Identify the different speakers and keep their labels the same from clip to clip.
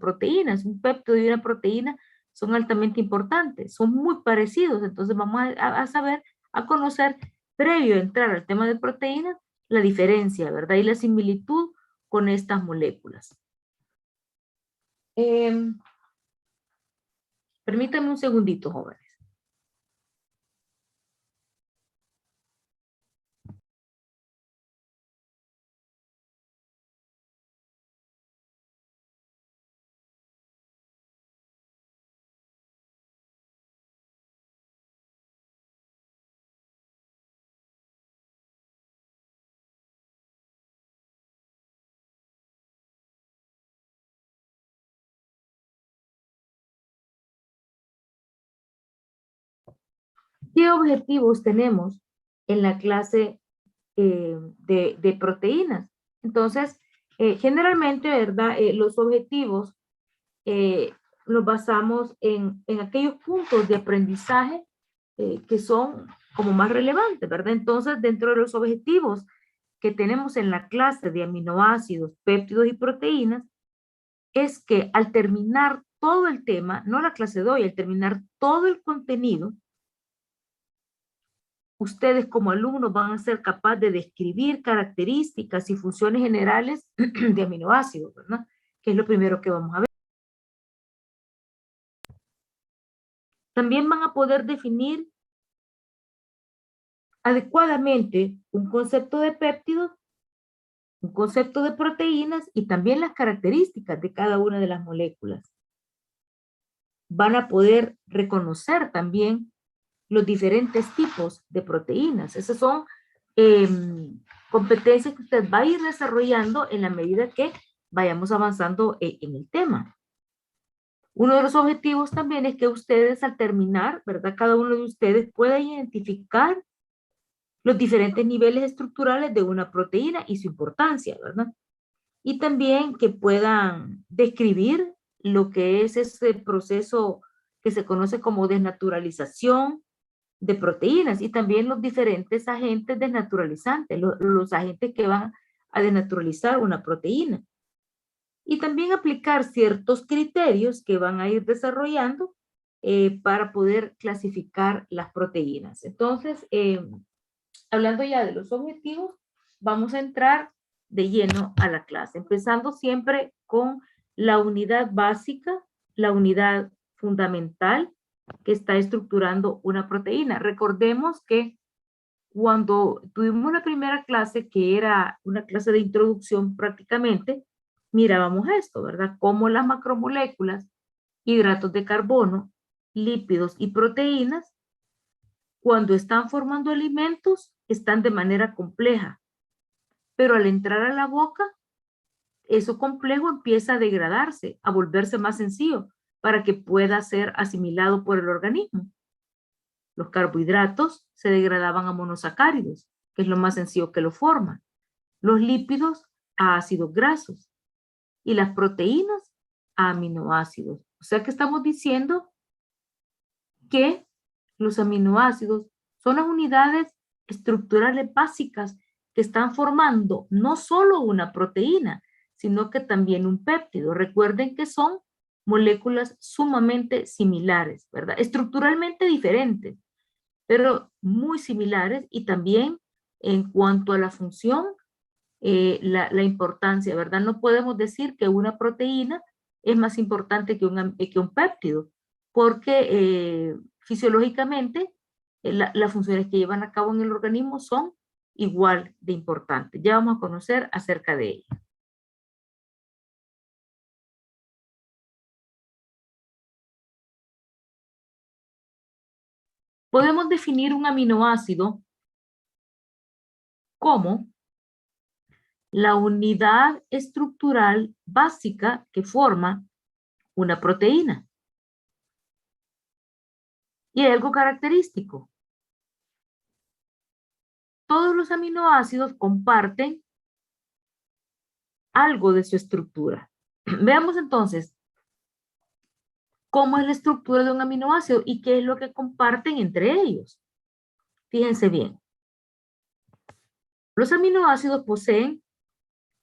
Speaker 1: proteínas. Un péptido y una proteína son altamente importantes, son muy parecidos. Entonces vamos a saber, a conocer, previo a entrar al tema de proteínas, la diferencia, ¿verdad? Y la similitud con estas moléculas. Permítanme un segundito, jóvenes. ¿Qué objetivos tenemos en la clase de proteínas? Entonces, generalmente, ¿verdad? Los objetivos los basamos en aquellos puntos de aprendizaje que son como más relevantes, ¿verdad? Entonces, dentro de los objetivos que tenemos en la clase de aminoácidos, péptidos y proteínas, es que al terminar todo el tema, no la clase de hoy, al terminar todo el contenido, ustedes como alumnos van a ser capaces de describir características y funciones generales de aminoácidos, ¿verdad? Que es lo primero que vamos a ver. También van a poder definir adecuadamente un concepto de péptidos, un concepto de proteínas y también las características de cada una de las moléculas. Van a poder reconocer también los diferentes tipos de proteínas. Esas son competencias que usted va a ir desarrollando en la medida que vayamos avanzando en el tema. Uno de los objetivos también es que ustedes al terminar, ¿verdad? Cada uno de ustedes pueda identificar los diferentes niveles estructurales de una proteína y su importancia, ¿verdad? Y también que puedan describir lo que es ese proceso que se conoce como desnaturalización de proteínas y también los diferentes agentes desnaturalizantes, los agentes que van a desnaturalizar una proteína. Y también aplicar ciertos criterios que van a ir desarrollando para poder clasificar las proteínas. Entonces, hablando ya de los objetivos, vamos a entrar de lleno a la clase, empezando siempre con la unidad básica, la unidad fundamental que está estructurando una proteína. Recordemos que cuando tuvimos la primera clase, que era una clase de introducción prácticamente, mirábamos esto, ¿verdad? Cómo las macromoléculas, hidratos de carbono, lípidos y proteínas, cuando están formando alimentos, están de manera compleja, pero al entrar a la boca, eso complejo empieza a degradarse, a volverse más sencillo para que pueda ser asimilado por el organismo. Los carbohidratos se degradaban a monosacáridos, que es lo más sencillo que lo forman. Los lípidos a ácidos grasos y las proteínas a aminoácidos. O sea que estamos diciendo que los aminoácidos son las unidades estructurales básicas que están formando no solo una proteína, sino que también un péptido. Recuerden que son moléculas sumamente similares, ¿verdad? Estructuralmente diferentes, pero muy similares y también en cuanto a la función, la importancia, ¿verdad? No podemos decir que una proteína es más importante que un péptido, porque fisiológicamente las funciones que llevan a cabo en el organismo son igual de importantes. Ya vamos a conocer acerca de ello. Podemos definir un aminoácido como la unidad estructural básica que forma una proteína. Y hay algo característico. Todos los aminoácidos comparten algo de su estructura. Veamos entonces cómo es la estructura de un aminoácido y qué es lo que comparten entre ellos. Fíjense bien. Los aminoácidos poseen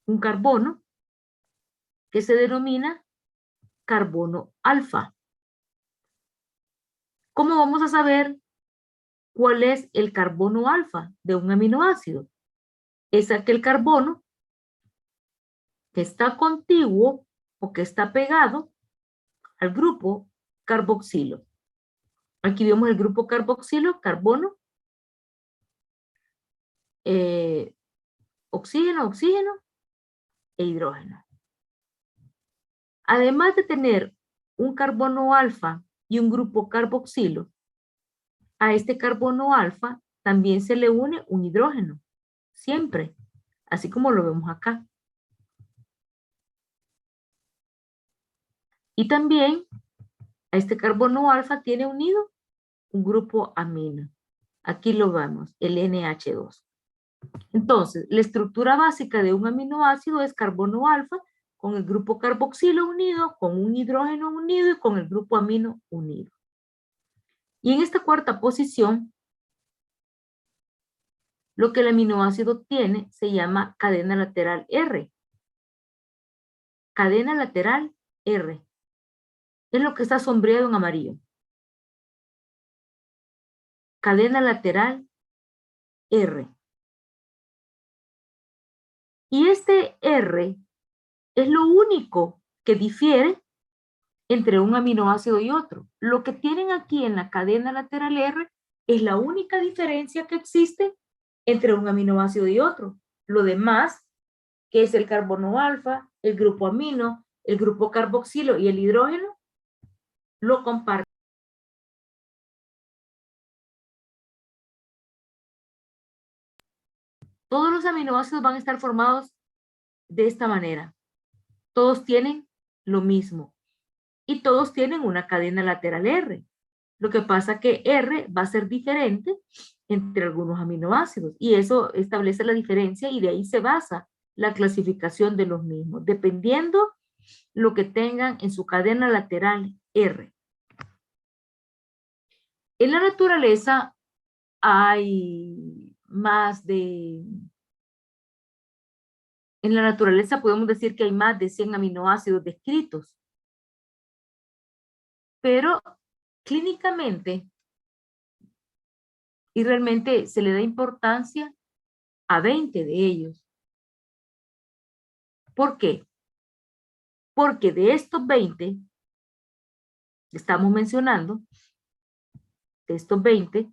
Speaker 1: un carbono que se denomina carbono alfa. ¿Cómo vamos a saber cuál es el carbono alfa de un aminoácido? Es aquel carbono que está contiguo o que está pegado al grupo carboxilo. Aquí vemos el grupo carboxilo, carbono, oxígeno, oxígeno e hidrógeno. Además de tener un carbono alfa y un grupo carboxilo, a este carbono alfa también se le une un hidrógeno, siempre, así como lo vemos acá. Y también a este carbono alfa tiene unido un grupo amino. Aquí lo vemos, el NH2. Entonces, la estructura básica de un aminoácido es carbono alfa con el grupo carboxilo unido, con un hidrógeno unido y con el grupo amino unido. Y en esta cuarta posición, lo que el aminoácido tiene se llama cadena lateral R. Cadena lateral R. Es lo que está sombreado en amarillo. Cadena lateral R. Y este R es lo único que difiere entre un aminoácido y otro. Lo que tienen aquí en la cadena lateral R es la única diferencia que existe entre un aminoácido y otro. Lo demás, que es el carbono alfa, el grupo amino, el grupo carboxilo y el hidrógeno, lo comparten. Todos los aminoácidos van a estar formados de esta manera. Todos tienen lo mismo. Y todos tienen una cadena lateral R. Lo que pasa que R va a ser diferente entre algunos aminoácidos y eso establece la diferencia y de ahí se basa la clasificación de los mismos, dependiendo lo que tengan en su cadena lateral R. En la naturaleza hay más de... En la naturaleza podemos decir que hay más de 100 aminoácidos descritos. Pero clínicamente, y realmente se le da importancia a 20 de ellos. ¿Por qué? Porque de estos 20 que estamos mencionando, de estos 20,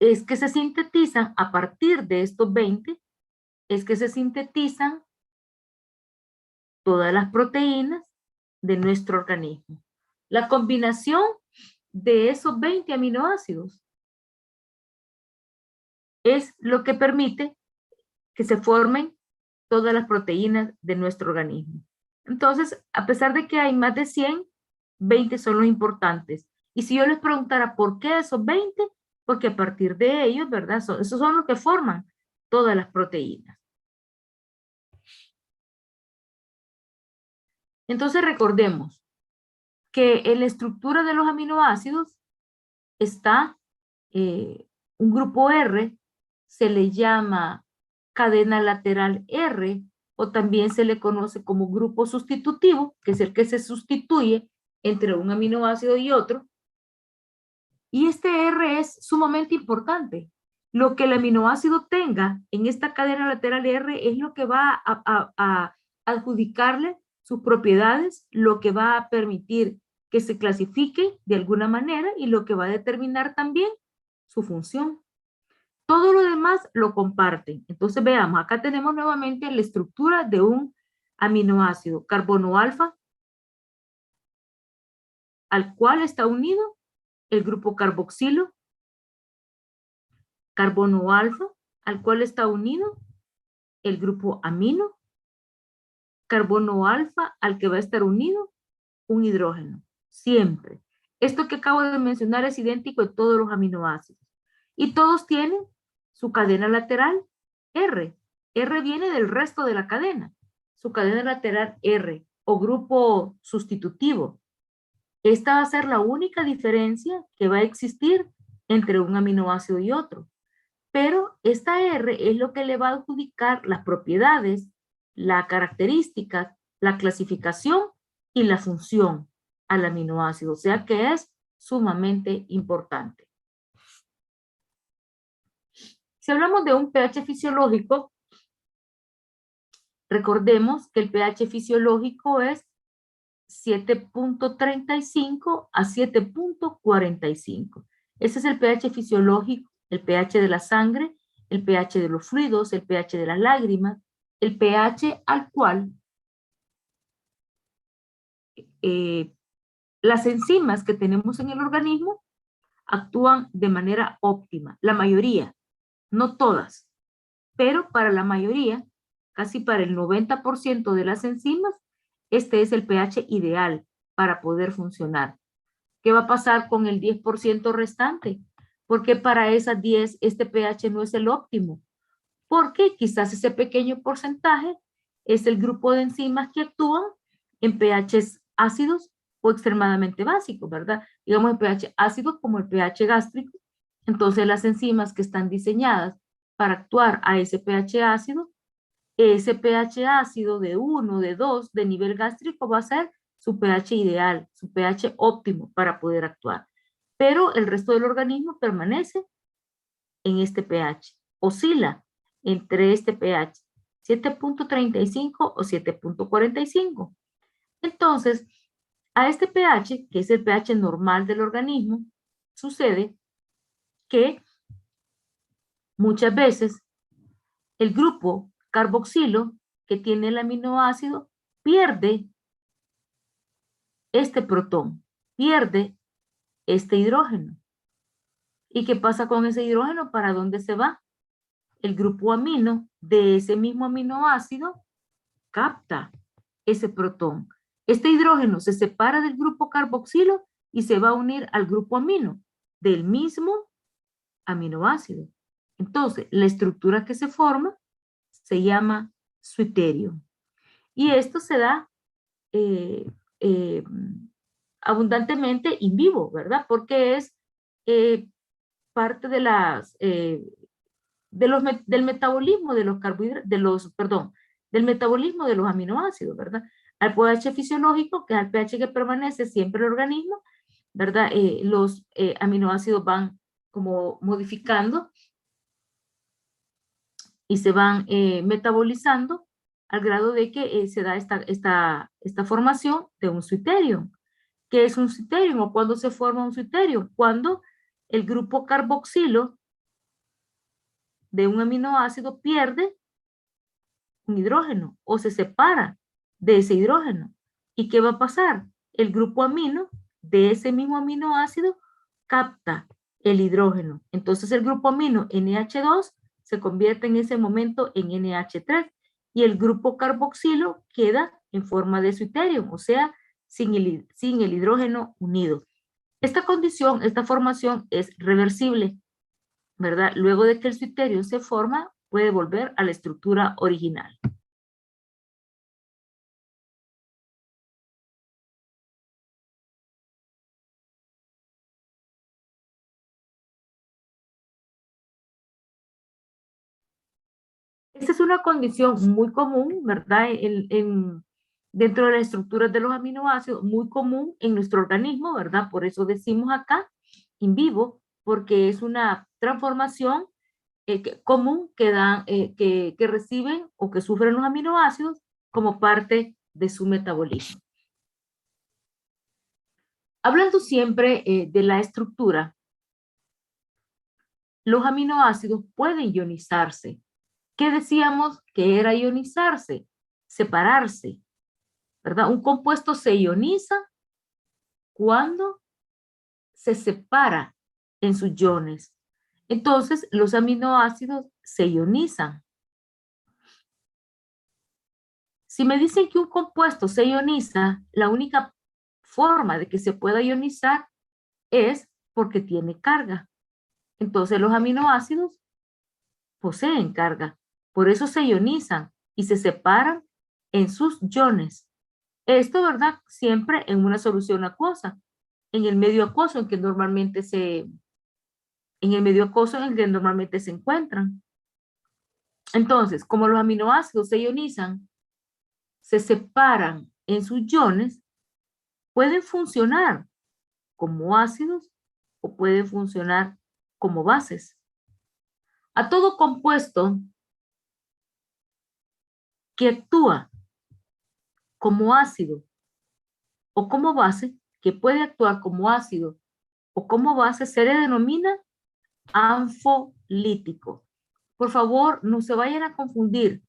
Speaker 1: es que se sintetizan, a partir de estos 20, es que se sintetizan todas las proteínas de nuestro organismo. La combinación de esos 20 aminoácidos es lo que permite que se formen todas las proteínas de nuestro organismo. Entonces, a pesar de que hay más de 100, 20 son los importantes. Y si yo les preguntara por qué esos 20, porque a partir de ellos, ¿verdad? Esos son los que forman todas las proteínas. Entonces recordemos que en la estructura de los aminoácidos está un grupo R, se le llama cadena lateral R, o también se le conoce como grupo sustitutivo, que es el que se sustituye entre un aminoácido y otro. Y este R es sumamente importante. Lo que el aminoácido tenga en esta cadena lateral R es lo que va a adjudicarle sus propiedades, lo que va a permitir que se clasifique de alguna manera y lo que va a determinar también su función. Todo lo demás lo comparten. Entonces veamos, acá tenemos nuevamente la estructura de un aminoácido, carbono alfa, al cual está unido el grupo carboxilo, carbono alfa, al cual está unido el grupo amino, carbono alfa, al que va a estar unido un hidrógeno, siempre. Esto que acabo de mencionar es idéntico en todos los aminoácidos. Y todos tienen su cadena lateral R. R viene del resto de la cadena. Su cadena lateral R o grupo sustitutivo. Esta va a ser la única diferencia que va a existir entre un aminoácido y otro. Pero esta R es lo que le va a adjudicar las propiedades, las características, la clasificación y la función al aminoácido, o sea que es sumamente importante. Si hablamos de un pH fisiológico, recordemos que el pH fisiológico es 7.35 a 7.45. Ese es el pH fisiológico, el pH de la sangre, el pH de los fluidos, el pH de las lágrimas, el pH al cual las enzimas que tenemos en el organismo actúan de manera óptima. La mayoría, no todas, pero para la mayoría, casi para el 90% de las enzimas, este es el pH ideal para poder funcionar. ¿Qué va a pasar con el 10% restante? Porque para esas 10 este pH no es el óptimo. Porque quizás ese pequeño porcentaje es el grupo de enzimas que actúan en pHs ácidos o extremadamente básicos, ¿verdad? Digamos el pH ácido como el pH gástrico. Entonces las enzimas que están diseñadas para actuar a ese pH ácido, ese pH ácido de 1, de 2, de nivel gástrico va a ser su pH ideal, su pH óptimo para poder actuar. Pero el resto del organismo permanece en este pH, oscila entre este pH, 7.35 o 7.45. Entonces, a este pH, que es el pH normal del organismo, sucede que muchas veces el grupo carboxilo que tiene el aminoácido pierde este protón, pierde este hidrógeno. ¿Y qué pasa con ese hidrógeno? ¿Para dónde se va? El grupo amino de ese mismo aminoácido capta ese protón. Este hidrógeno se separa del grupo carboxilo y se va a unir al grupo amino del mismo aminoácido. Entonces, la estructura que se forma se llama suiterio. Y esto se da eh, eh, abundantemente in vivo, ¿verdad? Porque es parte de las, del metabolismo de los carbohidratos, perdón, del metabolismo de los aminoácidos, ¿verdad? Al pH fisiológico, que es el pH que permanece siempre en el organismo, ¿verdad? Los aminoácidos van como modificando y se van metabolizando al grado de que se da esta formación de un suiterium. ¿Qué es un suiterium o cuándo se forma un suiterium? Cuando el grupo carboxilo de un aminoácido pierde un hidrógeno o se separa de ese hidrógeno. ¿Y qué va a pasar? El grupo amino de ese mismo aminoácido capta el hidrógeno. Entonces el grupo amino NH2 se convierte en ese momento en NH3 y el grupo carboxilo queda en forma de suiterium, o sea, sin el hidrógeno unido. Esta condición, esta formación es reversible, ¿verdad? Luego de que el suiterio se forma, puede volver a la estructura original. Esta es una condición muy común, ¿verdad? Dentro de las estructuras de los aminoácidos, muy común en nuestro organismo, ¿verdad? Por eso decimos acá, in vivo, porque es una transformación común que reciben o que sufren los aminoácidos como parte de su metabolismo. Hablando siempre de la estructura, los aminoácidos pueden ionizarse. ¿Qué decíamos que era ionizarse? Separarse, ¿verdad? Un compuesto se ioniza cuando se separa en sus iones. Entonces, los aminoácidos se ionizan. Si me dicen que un compuesto se ioniza, la única forma de que se pueda ionizar es porque tiene carga. Entonces, los aminoácidos poseen carga. Por eso se ionizan y se separan en sus iones. Esto, ¿verdad? Siempre en una solución acuosa, en el medio acuoso en que normalmente se encuentran. Entonces, como los aminoácidos se ionizan, se separan en sus iones, pueden funcionar como ácidos o pueden funcionar como bases. A todo compuesto que actúa como ácido o como base, que puede actuar como ácido o como base, se le denomina anfolítico. Por favor, no se vayan a confundir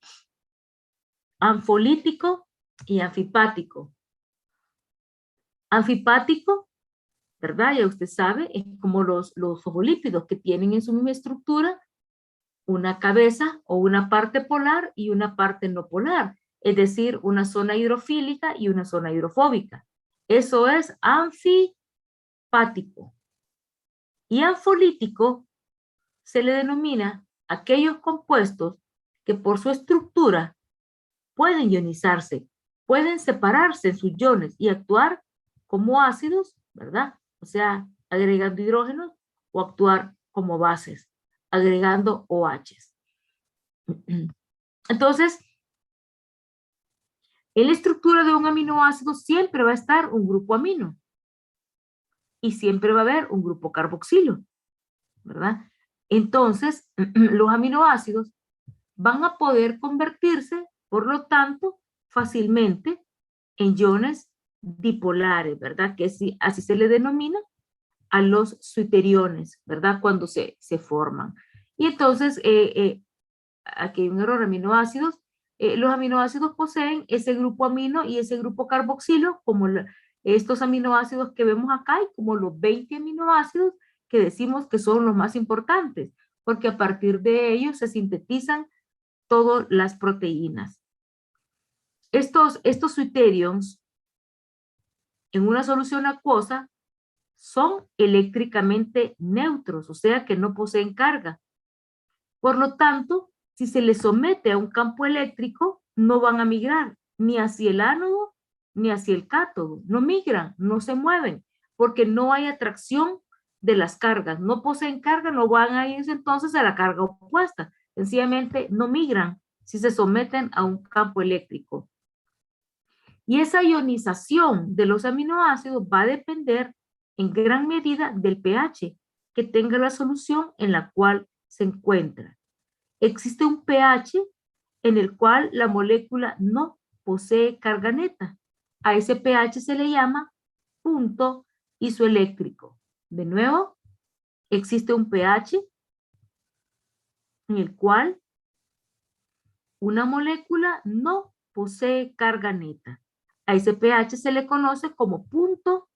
Speaker 1: anfolítico y anfipático. Anfipático, ¿verdad? Ya usted sabe, es como los fosfolípidos que tienen en su misma estructura una cabeza o una parte polar y una parte no polar, es decir, una zona hidrofílica y una zona hidrofóbica. Eso es anfipático. Y anfolítico se le denomina aquellos compuestos que por su estructura pueden ionizarse, pueden separarse en sus iones y actuar como ácidos, ¿verdad? O sea, agregando hidrógenos o actuar como bases, agregando OHs. Entonces, en la estructura de un aminoácido siempre va a estar un grupo amino y siempre va a haber un grupo carboxilo, ¿verdad? Entonces, los aminoácidos van a poder convertirse, por lo tanto, fácilmente en iones dipolares, ¿verdad? Que así se le denomina a los suiteriones, ¿verdad? Cuando se forman. Y entonces, aquí hay un error, aminoácidos. Los aminoácidos poseen ese grupo amino y ese grupo carboxilo, como estos aminoácidos que vemos acá, y como los 20 aminoácidos que decimos que son los más importantes, porque a partir de ellos se sintetizan todas las proteínas. Estos deuteriums en una solución acuosa son eléctricamente neutros, o sea que no poseen carga. Por lo tanto, si se les somete a un campo eléctrico, no van a migrar ni hacia el ánodo ni hacia el cátodo. No migran, no se mueven, porque no hay atracción de las cargas. No poseen carga, no van a irse entonces a la carga opuesta. Sencillamente no migran si se someten a un campo eléctrico. Y esa ionización de los aminoácidos va a depender en gran medida del pH que tenga la solución en la cual se encuentra. Existe un pH en el cual la molécula no posee carga neta. A ese pH se le llama punto isoeléctrico. De nuevo, existe un pH en el cual una molécula no posee carga neta. A ese pH se le conoce como punto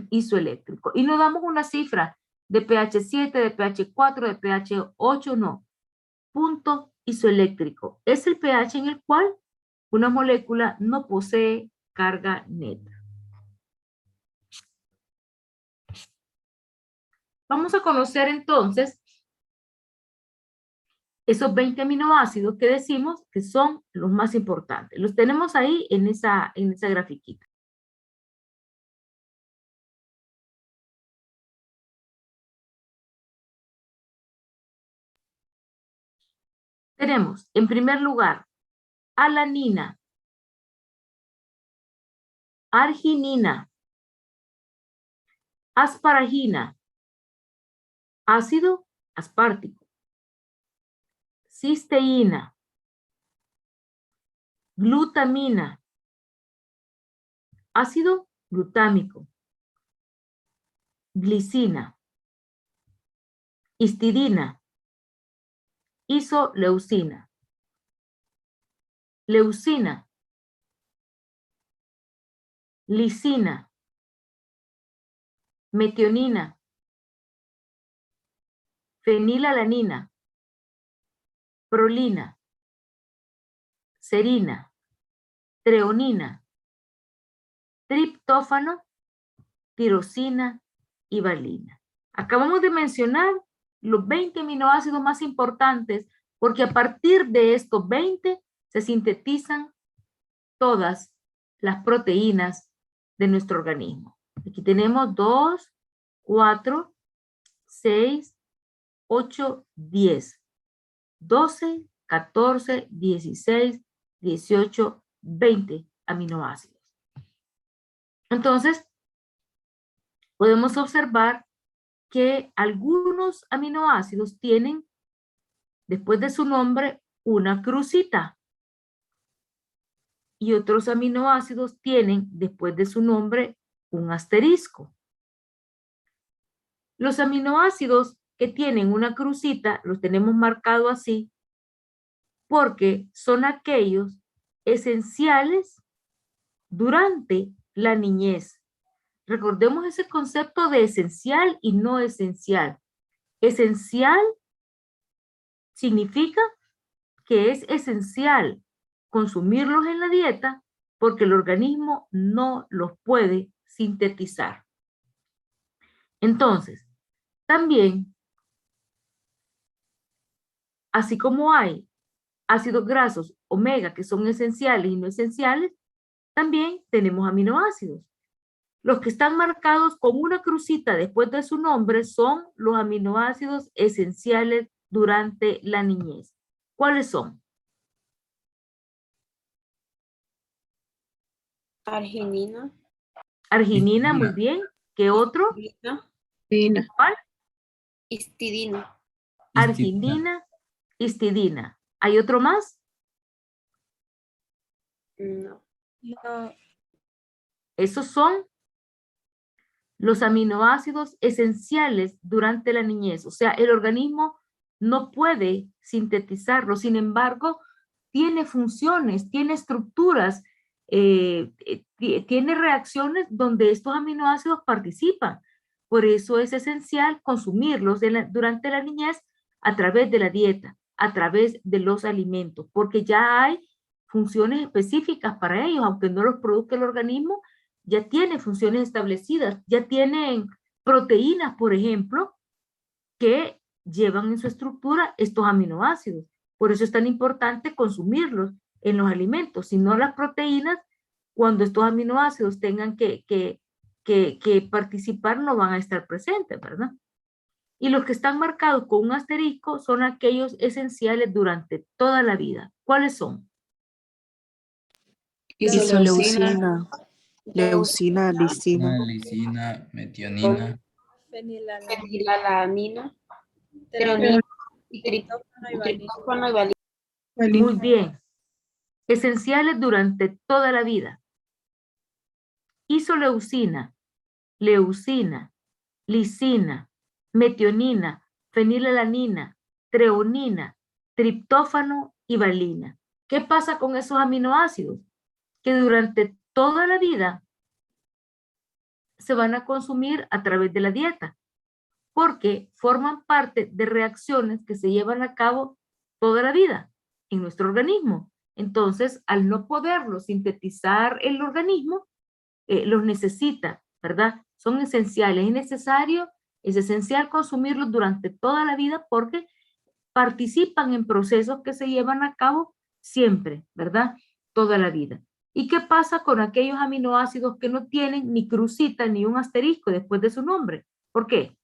Speaker 1: isoeléctrico. Y no damos una cifra de pH 7, de pH 4, de pH 8, no. Punto isoeléctrico es el pH en el cual una molécula no posee carga neta. Vamos a conocer entonces esos 20 aminoácidos que decimos que son los más importantes. Los tenemos ahí en esa grafiquita. Tenemos, en primer lugar, alanina, arginina, asparagina, ácido aspartico, cisteína, glutamina, ácido glutámico, glicina, histidina, isoleucina, leucina, lisina, metionina, fenilalanina, prolina, serina, treonina, triptófano, tirosina y valina. Acabamos de mencionar los 20 aminoácidos más importantes porque a partir de estos 20 se sintetizan todas las proteínas de nuestro organismo. Aquí tenemos 2, 4, 6, 8, 10, 12, 14, 16, 18, 20 aminoácidos. Entonces, podemos observar que algunos aminoácidos tienen, después de su nombre, una crucita. Y otros aminoácidos tienen, después de su nombre, un asterisco. Los aminoácidos que tienen una crucita, los tenemos marcado así, porque son aquellos esenciales durante la niñez. Recordemos ese concepto de esencial y no esencial. Esencial significa que es esencial consumirlos en la dieta porque el organismo no los puede sintetizar. Entonces, también, así como hay ácidos grasos omega que son esenciales y no esenciales, también tenemos aminoácidos. Los que están marcados con una crucita después de su nombre son los aminoácidos esenciales durante la niñez. ¿Cuáles son?
Speaker 2: Arginina.
Speaker 1: Arginina, muy
Speaker 3: Histidina.
Speaker 1: bien. ¿Qué otro?
Speaker 2: Histidina.
Speaker 1: ¿Cuál?
Speaker 2: Histidina.
Speaker 1: Arginina, histidina. ¿Hay otro más?
Speaker 2: No.
Speaker 1: Esos son los aminoácidos esenciales durante la niñez. O sea, el organismo no puede sintetizarlos. Sin embargo, tiene funciones, tiene estructuras, tiene reacciones donde estos aminoácidos participan. Por eso es esencial consumirlos durante la niñez a través de la dieta, a través de los alimentos, porque ya hay funciones específicas para ellos, aunque no los produzca el organismo, ya tiene funciones establecidas, ya tienen proteínas, por ejemplo, que llevan en su estructura estos aminoácidos. Por eso es tan importante consumirlos en los alimentos, si no las proteínas, cuando estos aminoácidos tengan que participar, no van a estar presentes, ¿verdad? Y los que están marcados con un asterisco son aquellos esenciales durante toda la vida. ¿Cuáles son?
Speaker 4: Isoleucina, leucina, lisina.
Speaker 3: Lisina, metionina.
Speaker 2: Fenilalanina. Treonina. Y triptófano y valina.
Speaker 1: Muy bien. Esenciales durante toda la vida. Isoleucina, leucina, lisina, metionina, fenilalanina, treonina, triptófano y valina. ¿Qué pasa con esos aminoácidos? Que durante toda la vida se van a consumir a través de la dieta, porque forman parte de reacciones que se llevan a cabo toda la vida en nuestro organismo. Entonces, al no poderlo sintetizar el organismo, los necesita, ¿verdad? Son esenciales, es esencial consumirlos durante toda la vida porque participan en procesos que se llevan a cabo siempre, ¿verdad? Toda la vida. ¿Y qué pasa con aquellos aminoácidos que no tienen ni crucita ni un asterisco después de su nombre? ¿Por qué?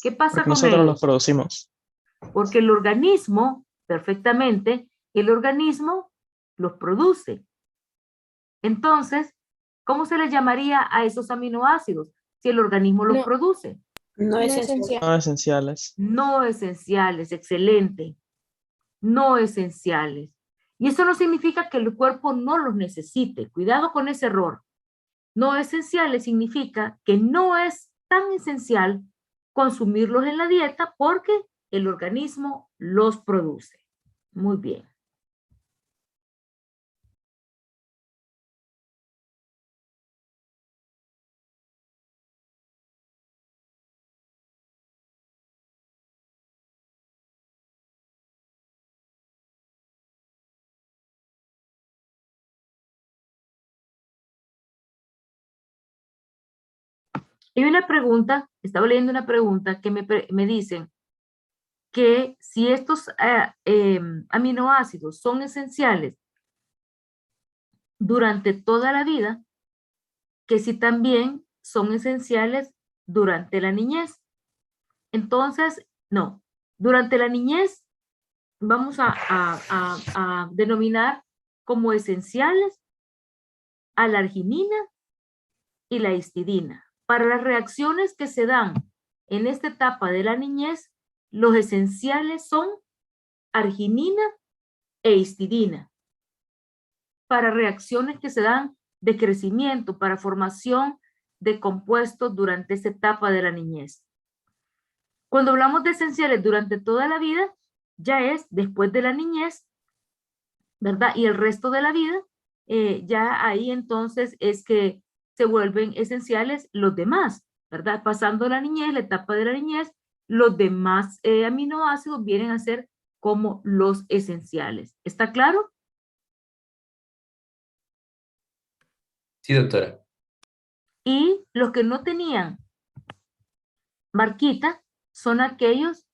Speaker 1: ¿Qué pasa
Speaker 5: Porque
Speaker 1: con
Speaker 5: nosotros
Speaker 1: ellos?
Speaker 5: los producimos.
Speaker 1: Porque el organismo, perfectamente, el organismo los produce. Entonces, ¿cómo se les llamaría a esos aminoácidos si el organismo los produce?
Speaker 2: No esencial.
Speaker 5: No esenciales.
Speaker 1: No esenciales, excelente. No esenciales. Y eso no significa que el cuerpo no los necesite. Cuidado con ese error. No esenciales significa que no es tan esencial consumirlos en la dieta porque el organismo los produce. Muy bien. Hay una pregunta, estaba leyendo una pregunta que me dicen que si estos aminoácidos son esenciales durante toda la vida, que si también son esenciales durante la niñez. Entonces, no, durante la niñez vamos a denominar como esenciales a la arginina y la histidina. Para las reacciones que se dan en esta etapa de la niñez, los esenciales son arginina e histidina. Para reacciones que se dan de crecimiento, para formación de compuestos durante esta etapa de la niñez. Cuando hablamos de esenciales durante toda la vida, ya es después de la niñez, ¿verdad? Y el resto de la vida, ya ahí entonces es que se vuelven esenciales los demás, ¿verdad? Pasando la niñez, la etapa de la niñez, los demás aminoácidos vienen a ser como los esenciales. ¿Está claro?
Speaker 3: Sí, doctora.
Speaker 1: Y los que no tenían marquita son aquellos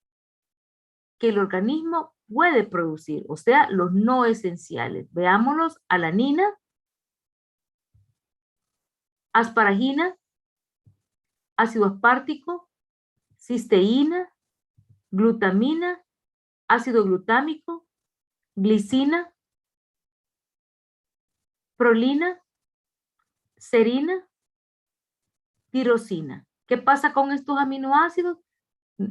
Speaker 1: que el organismo puede producir, o sea, los no esenciales. Veámoslos: alanina, asparagina, ácido aspartico, cisteína, glutamina, ácido glutámico, glicina, prolina, serina, tirosina. ¿Qué pasa con estos aminoácidos?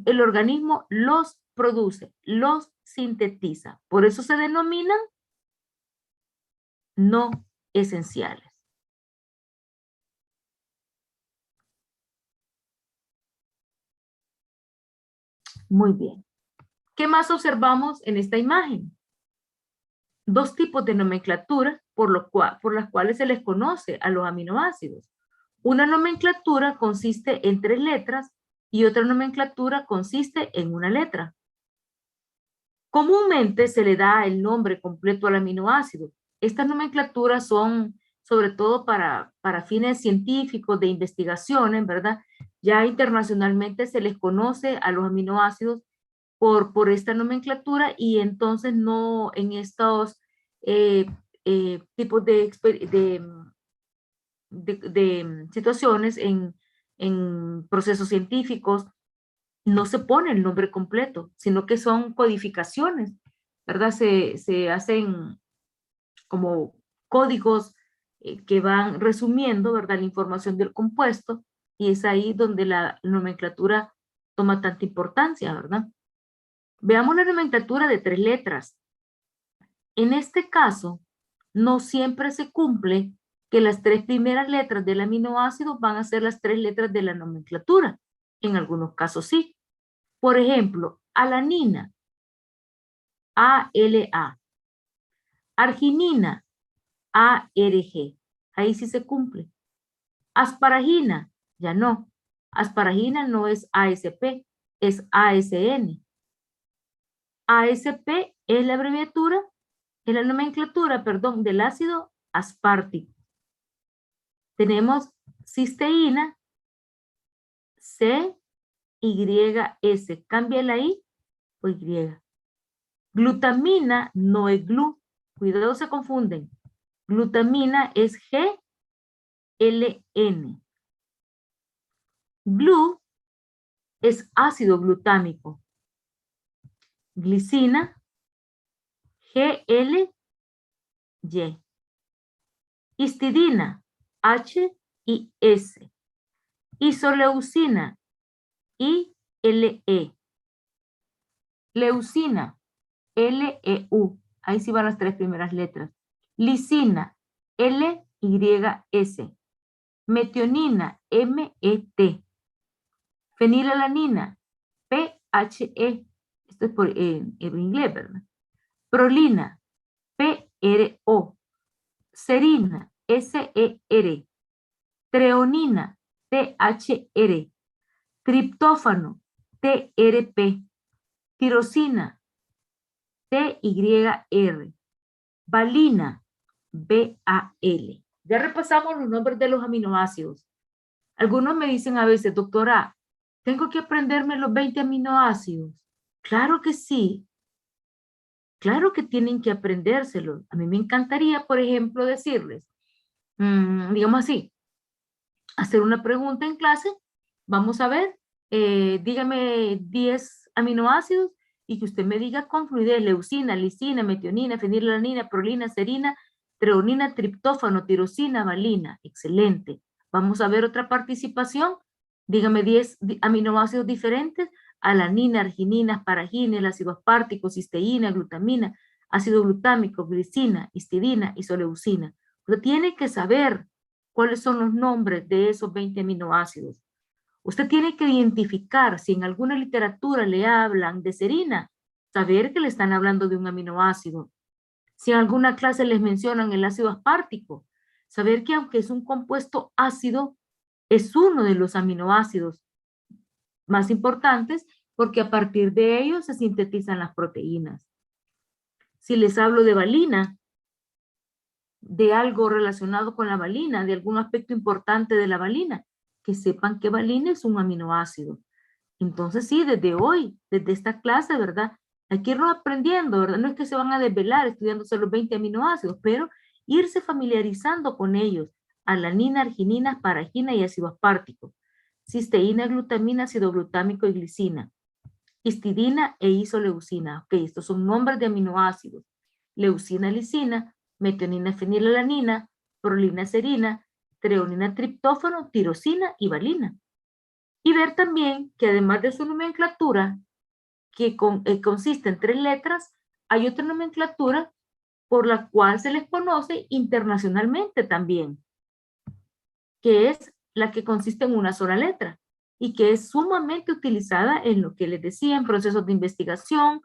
Speaker 1: El organismo los produce, los sintetiza. Por eso se denominan no esenciales. Muy bien. ¿Qué más observamos en esta imagen? Dos tipos de nomenclatura por las cuales se les conoce a los aminoácidos. Una nomenclatura consiste en 3 letras y otra nomenclatura consiste en una letra. Comúnmente se le da el nombre completo al aminoácido. Estas nomenclaturas son sobre todo para fines científicos, de investigaciones, ¿verdad? Ya internacionalmente se les conoce a los aminoácidos por esta nomenclatura, y entonces no en estos tipos de situaciones en procesos científicos no se pone el nombre completo, sino que son codificaciones, ¿verdad? Se hacen como códigos que van resumiendo, ¿verdad?, la información del compuesto, y es ahí donde la nomenclatura toma tanta importancia, ¿verdad? Veamos la nomenclatura de 3 letras. En este caso, no siempre se cumple que las 3 primeras letras del aminoácido van a ser las 3 letras de la nomenclatura. En algunos casos sí. Por ejemplo, alanina, ALA. Arginina, ARG. Ahí sí se cumple. Asparagina, ya no. Asparagina no es ASP, es ASN. ASP es la abreviatura, es la nomenclatura, perdón, del ácido aspartico. Tenemos cisteína, CYS. Cambia la I por Y. Glutamina no es glu. Cuidado, se confunden. Glutamina es GLN. Glu es ácido glutámico. Glicina, GLY. Histidina, H y S. Isoleucina, ILE. Leucina, LEU. Ahí sí van las 3 primeras letras. Lisina, LYS. Metionina, MET. Fenilalanina, PHE. Esto es en inglés, ¿verdad? Prolina, PRO. Serina, SER. Treonina, THR. Triptófano, TRP. Tirosina, TYR. Valina, BAL. Ya repasamos los nombres de los aminoácidos. Algunos me dicen a veces, doctora, ¿tengo que aprenderme los 20 aminoácidos? Claro que sí. Claro que tienen que aprendérselos. A mí me encantaría, por ejemplo, decirles, digamos así, hacer una pregunta en clase. Vamos a ver, dígame 10 aminoácidos y que usted me diga con fluidez: leucina, lisina, metionina, fenilalanina, prolina, serina, treonina, triptófano, tirosina, valina. Excelente. Vamos a ver otra participación. Dígame 10 aminoácidos diferentes: alanina, arginina, asparagina, el ácido aspartico, cisteína, glutamina, ácido glutámico, glicina, histidina, isoleucina. Usted tiene que saber cuáles son los nombres de esos 20 aminoácidos. Usted tiene que identificar si en alguna literatura le hablan de serina, saber que le están hablando de un aminoácido. Si en alguna clase les mencionan el ácido aspartico, saber que aunque es un compuesto ácido, es uno de los aminoácidos más importantes porque a partir de ellos se sintetizan las proteínas. Si les hablo de valina, de algo relacionado con la valina, de algún aspecto importante de la valina, que sepan que valina es un aminoácido. Entonces sí, desde hoy, desde esta clase, ¿verdad? Hay que irlo aprendiendo, ¿verdad? No es que se van a desvelar estudiándose los 20 aminoácidos, pero irse familiarizando con ellos: alanina, arginina, asparagina y ácido aspartico, cisteína, glutamina, ácido glutámico y glicina, histidina e isoleucina. Ok, estos son nombres de aminoácidos: leucina, lisina, metionina, fenilalanina, prolina, serina, treonina, triptófano, tirosina y valina. Y ver también que además de su nomenclatura, que consiste en 3 letras, hay otra nomenclatura por la cual se les conoce internacionalmente también, que es la que consiste en una sola letra y que es sumamente utilizada en lo que les decía, en procesos de investigación,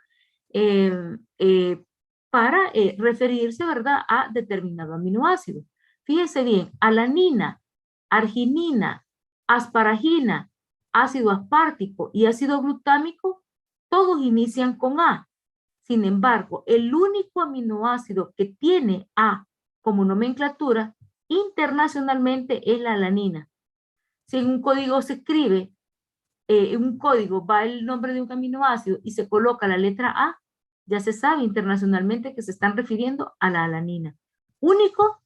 Speaker 1: para referirse, ¿verdad?, a determinado aminoácido. Fíjense bien: alanina, arginina, asparagina, ácido aspartico y ácido glutámico, todos inician con A. Sin embargo, el único aminoácido que tiene A como nomenclatura internacionalmente es la alanina. Si en un código se escribe, en un código va el nombre de un aminoácido y se coloca la letra A, ya se sabe internacionalmente que se están refiriendo a la alanina. Único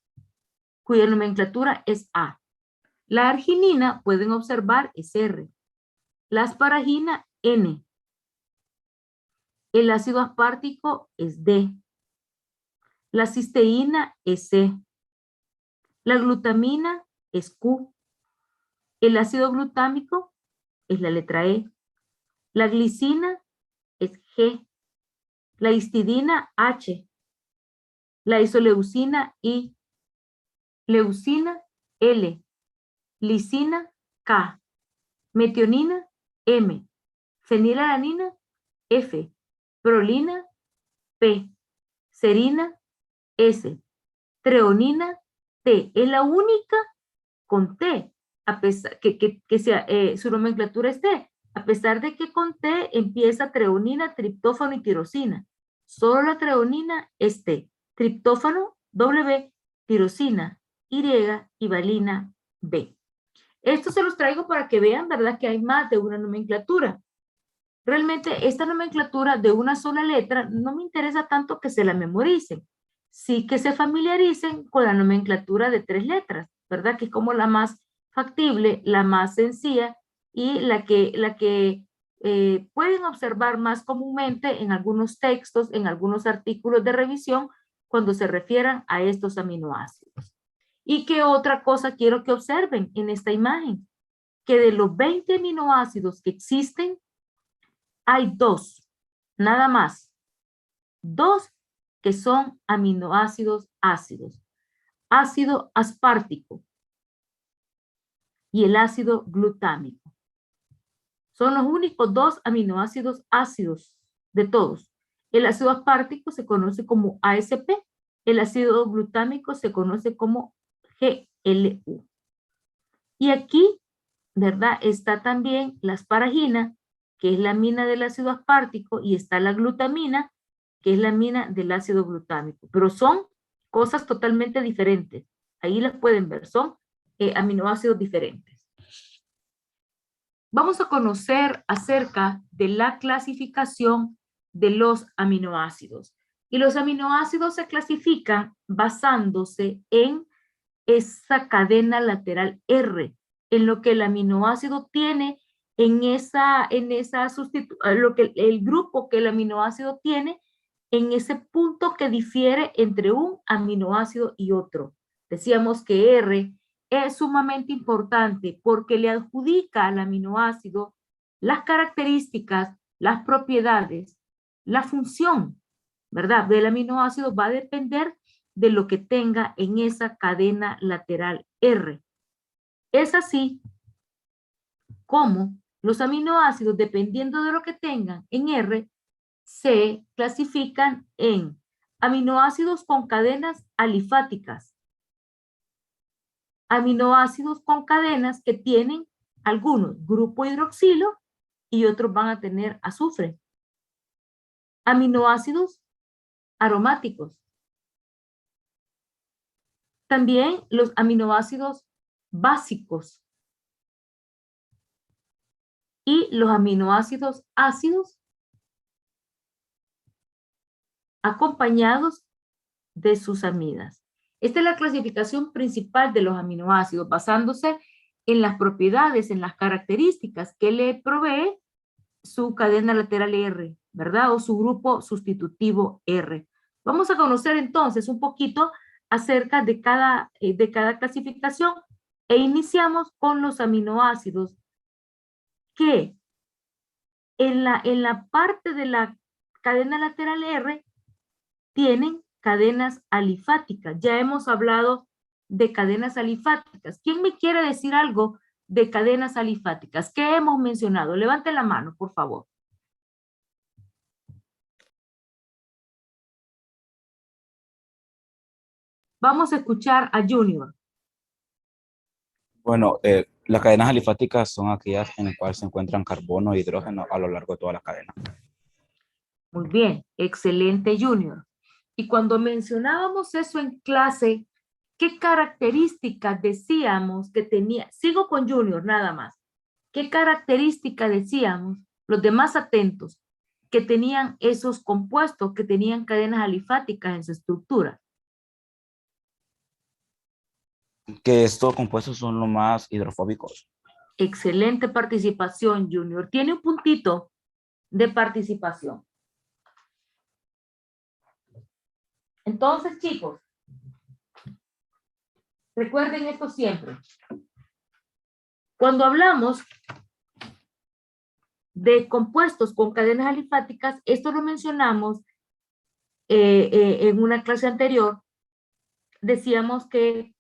Speaker 1: cuya nomenclatura es A. La arginina, pueden observar, es R. La asparagina, N. El ácido aspartico es D. La cisteína es C. La glutamina es Q. El ácido glutámico es la letra E. La glicina es G. La histidina, H. La isoleucina, I. Leucina, L. Lisina, K. Metionina, M. Fenilalanina, F. Prolina, P. Serina, S. Treonina, T. Es la única con T, a pesar que sea, su nomenclatura es T, a pesar de que con T empieza treonina, triptófano y tirosina. Solo la treonina es T, triptófano W, tirosina Y y valina B. Esto se los traigo para que vean, ¿verdad?, que hay más de una nomenclatura. Realmente esta nomenclatura de una sola letra no me interesa tanto que se la memoricen, sí que se familiaricen con la nomenclatura de 3 letras, ¿verdad?, que es como la más factible, la más sencilla y la que pueden observar más comúnmente en algunos textos, en algunos artículos de revisión cuando se refieran a estos aminoácidos. ¿Y qué otra cosa quiero que observen en esta imagen? Que de los 20 aminoácidos que existen, hay 2, nada más, 2 que son aminoácidos ácidos: ácido aspartico y el ácido glutámico. Son los únicos 2 aminoácidos ácidos de todos. El ácido aspartico se conoce como ASP, el ácido glutámico se conoce como GLU. Y aquí, ¿verdad?, está también la asparagina, que es la amina del ácido aspartico, y está la glutamina, que es la amina del ácido glutámico. Pero son cosas totalmente diferentes. Ahí las pueden ver, son aminoácidos diferentes. Vamos a conocer acerca de la clasificación de los aminoácidos. Y los aminoácidos se clasifican basándose en esa cadena lateral R, en lo que el aminoácido tiene lo que el grupo que el aminoácido tiene en ese punto que difiere entre un aminoácido y otro. Decíamos que R es sumamente importante porque le adjudica al aminoácido las características, las propiedades, la función, ¿verdad? Del aminoácido va a depender de lo que tenga en esa cadena lateral R. Es así como los aminoácidos, dependiendo de lo que tengan en R, se clasifican en aminoácidos con cadenas alifáticas, aminoácidos con cadenas que tienen algunos grupo hidroxilo y otros van a tener azufre, aminoácidos aromáticos, también los aminoácidos básicos y los aminoácidos ácidos acompañados de sus amidas. Esta es la clasificación principal de los aminoácidos, basándose en las propiedades, en las características que le provee su cadena lateral R, ¿verdad? O su grupo sustitutivo R. Vamos a conocer entonces un poquito acerca de cada clasificación e iniciamos con los aminoácidos que en la parte de la cadena lateral R tienen cadenas alifáticas. Ya hemos hablado de cadenas alifáticas. ¿Quién me quiere decir algo de cadenas alifáticas? ¿Qué hemos mencionado? Levante la mano, por favor. Vamos a escuchar a Junior.
Speaker 5: Bueno, las cadenas alifáticas son aquellas en las cuales se encuentran carbono e hidrógeno a lo largo de toda la cadena.
Speaker 1: Muy bien, excelente Junior. Y cuando mencionábamos eso en clase, ¿qué características decíamos que tenía? Sigo con Junior nada más. ¿Qué características decíamos, los demás atentos, que tenían esos compuestos, que tenían cadenas alifáticas en su estructura?
Speaker 5: Que estos compuestos son los más hidrofóbicos.
Speaker 1: Excelente participación, Junior. Tiene un puntito de participación. Entonces, chicos, recuerden esto siempre. Cuando hablamos de compuestos con cadenas alifáticas, esto lo mencionamos en una clase anterior. Decíamos que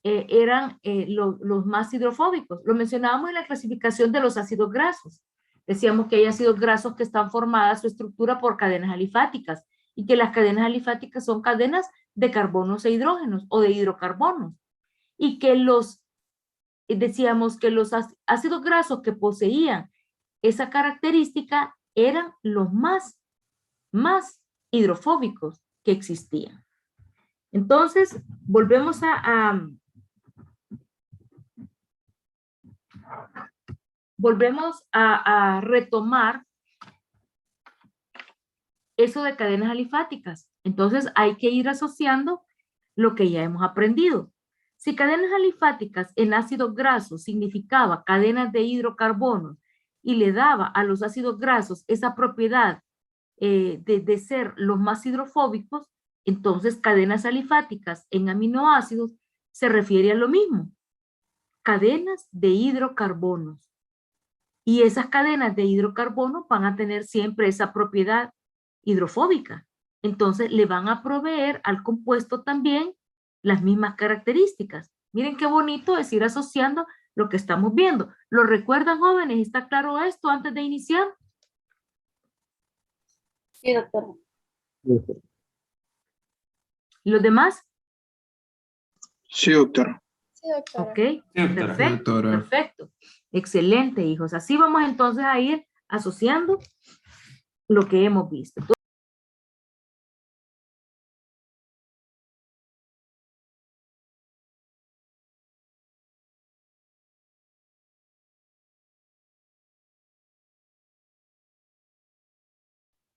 Speaker 1: eran los más hidrofóbicos. Lo mencionábamos en la clasificación de los ácidos grasos. Decíamos que hay ácidos grasos que están formadas su estructura por cadenas alifáticas y que las cadenas alifáticas son cadenas de carbonos e hidrógenos o de hidrocarbonos. Y que decíamos que los ácidos grasos que poseían esa característica eran los más hidrofóbicos que existían. Entonces, volvemos a retomar eso de cadenas alifáticas. Entonces, hay que ir asociando lo que ya hemos aprendido. Si cadenas alifáticas en ácidos grasos significaba cadenas de hidrocarbonos y le daba a los ácidos grasos esa propiedad de ser los más hidrofóbicos, entonces cadenas alifáticas en aminoácidos se refiere a lo mismo. Cadenas de hidrocarbonos. Y esas cadenas de hidrocarbonos van a tener siempre esa propiedad hidrofóbica. Entonces le van a proveer al compuesto también las mismas características. Miren qué bonito es ir asociando lo que estamos viendo. ¿Lo recuerdan, jóvenes? ¿Está claro esto antes de iniciar?
Speaker 2: Sí, doctora.
Speaker 1: ¿Los demás?
Speaker 6: Sí, doctora.
Speaker 2: Sí, doctora.
Speaker 1: Ok,
Speaker 3: Sí, doctora.
Speaker 1: perfecto,
Speaker 6: Doctora.
Speaker 1: perfecto. Excelente, hijos. Así vamos entonces a ir asociando lo que hemos visto.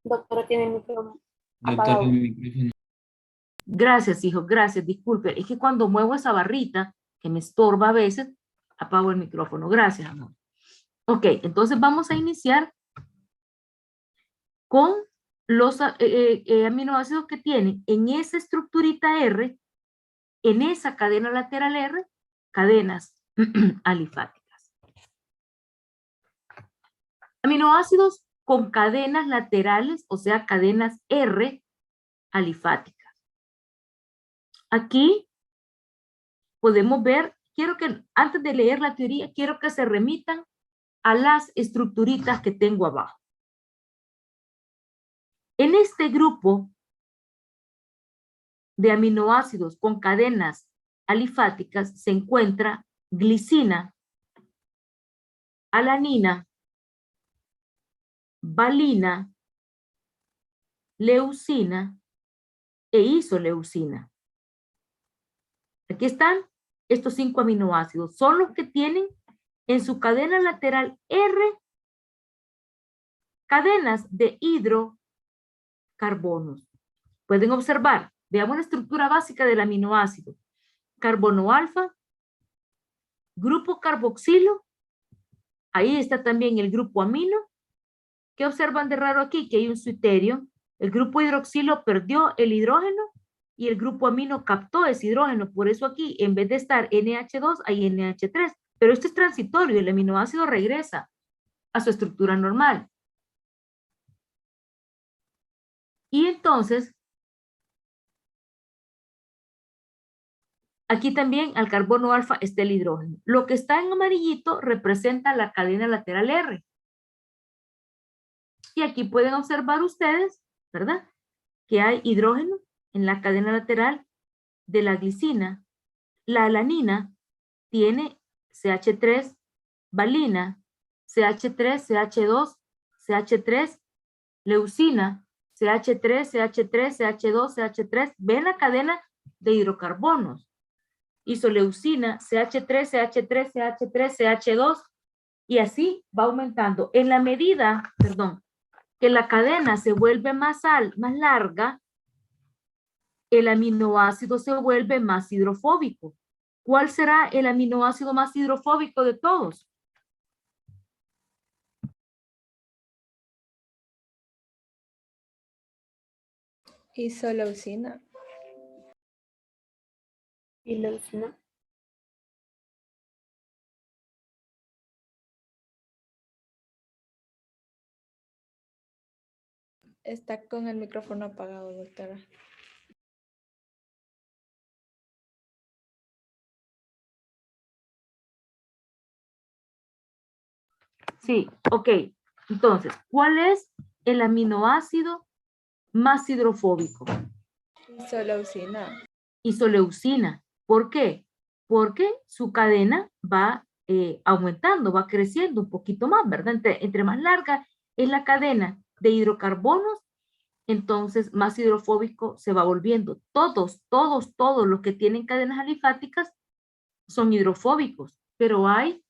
Speaker 2: Doctora tiene el micrófono
Speaker 3: Doctora,
Speaker 2: apagado.
Speaker 3: mi micrófono.
Speaker 1: Gracias, hijos, gracias. Disculpe, es que cuando muevo esa barrita, que me estorba a Apago el micrófono. Gracias, amor. Ok, entonces vamos a iniciar con los aminoácidos que tienen en esa estructurita R, en esa cadena lateral R, cadenas alifáticas. Aminoácidos con cadenas laterales, o sea, cadenas R alifáticas. Aquí podemos ver, quiero que antes de leer la teoría, quiero que se remitan a las estructuritas que tengo abajo. En este grupo de aminoácidos con cadenas alifáticas se encuentra glicina, alanina, valina, leucina e isoleucina. Aquí están estos 5 aminoácidos. Son los que tienen en su cadena lateral R cadenas de hidrocarbonos. Pueden observar, veamos la estructura básica del aminoácido. Carbono alfa, grupo carboxilo, ahí está también el grupo amino. ¿Qué observan de raro aquí? Que hay un suiterio. El grupo hidroxilo perdió el hidrógeno y el grupo amino captó ese hidrógeno. Por eso aquí, en vez de estar NH2, hay NH3. Pero esto es transitorio, el aminoácido regresa a su estructura normal. Y entonces, aquí también al carbono alfa está el hidrógeno. Lo que está en amarillito representa la cadena lateral R. Y aquí pueden observar ustedes, ¿verdad? Que hay hidrógeno en la cadena lateral de la glicina. La alanina tiene CH3, valina, CH3, CH2, CH3, leucina, CH3, CH3, CH2, CH3. Ven la cadena de hidrocarbonos. Isoleucina, CH3, CH3, CH3, CH2, y así va aumentando. En la medida, que la cadena se vuelve más larga, el aminoácido se vuelve más hidrofóbico. ¿Cuál será el aminoácido más hidrofóbico de todos?
Speaker 2: Isoleucina.
Speaker 7: Y leucina.
Speaker 2: Está con el micrófono apagado, doctora.
Speaker 1: Sí, ok. Entonces, ¿cuál es el aminoácido más hidrofóbico?
Speaker 2: Isoleucina.
Speaker 1: Isoleucina. ¿Por qué? Porque su cadena va aumentando, va creciendo un poquito más, ¿verdad? Entre más larga es la cadena de hidrocarbonos, entonces más hidrofóbico se va volviendo. Todos los que tienen cadenas alifáticas son hidrofóbicos, pero hay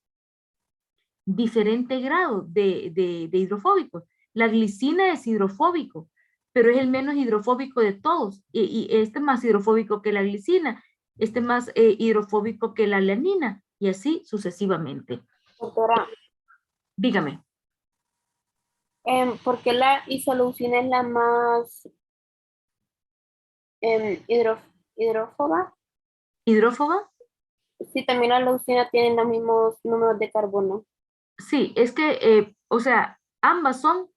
Speaker 1: diferente grado de hidrofóbicos. La glicina es hidrofóbico, pero es el menos hidrofóbico de todos. Y este es más hidrofóbico que la glicina, este es más hidrofóbico que la alanina, y así sucesivamente.
Speaker 7: Doctora,
Speaker 1: Dígame.
Speaker 7: ¿por qué la isoleucina es la más hidrófoba?
Speaker 1: ¿Hidrófoba?
Speaker 7: Sí, también la leucina tienen los mismos números de carbono.
Speaker 1: Sí, es que, o sea, ambas son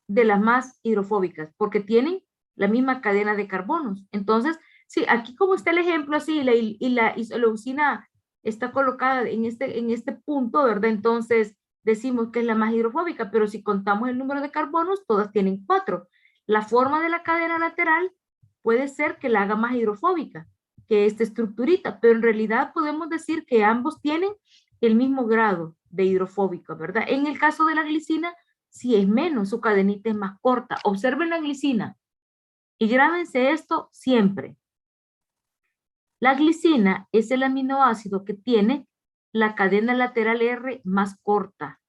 Speaker 1: de las más hidrofóbicas, porque tienen la misma cadena de carbonos. Entonces, sí, aquí como está el ejemplo así, y la isoleucina está colocada en este punto, ¿verdad? Entonces, decimos que es la más hidrofóbica, pero si contamos el número de carbonos, todas tienen 4. La forma de la cadena lateral puede ser que la haga más hidrofóbica que esta estructurita, pero en realidad podemos decir que ambos tienen el mismo grado de hidrofóbico, ¿verdad? En el caso de la glicina, sí es menos, su cadenita es más corta. Observen la glicina y grábense esto siempre. La glicina es el aminoácido que tiene la cadena lateral R más corta.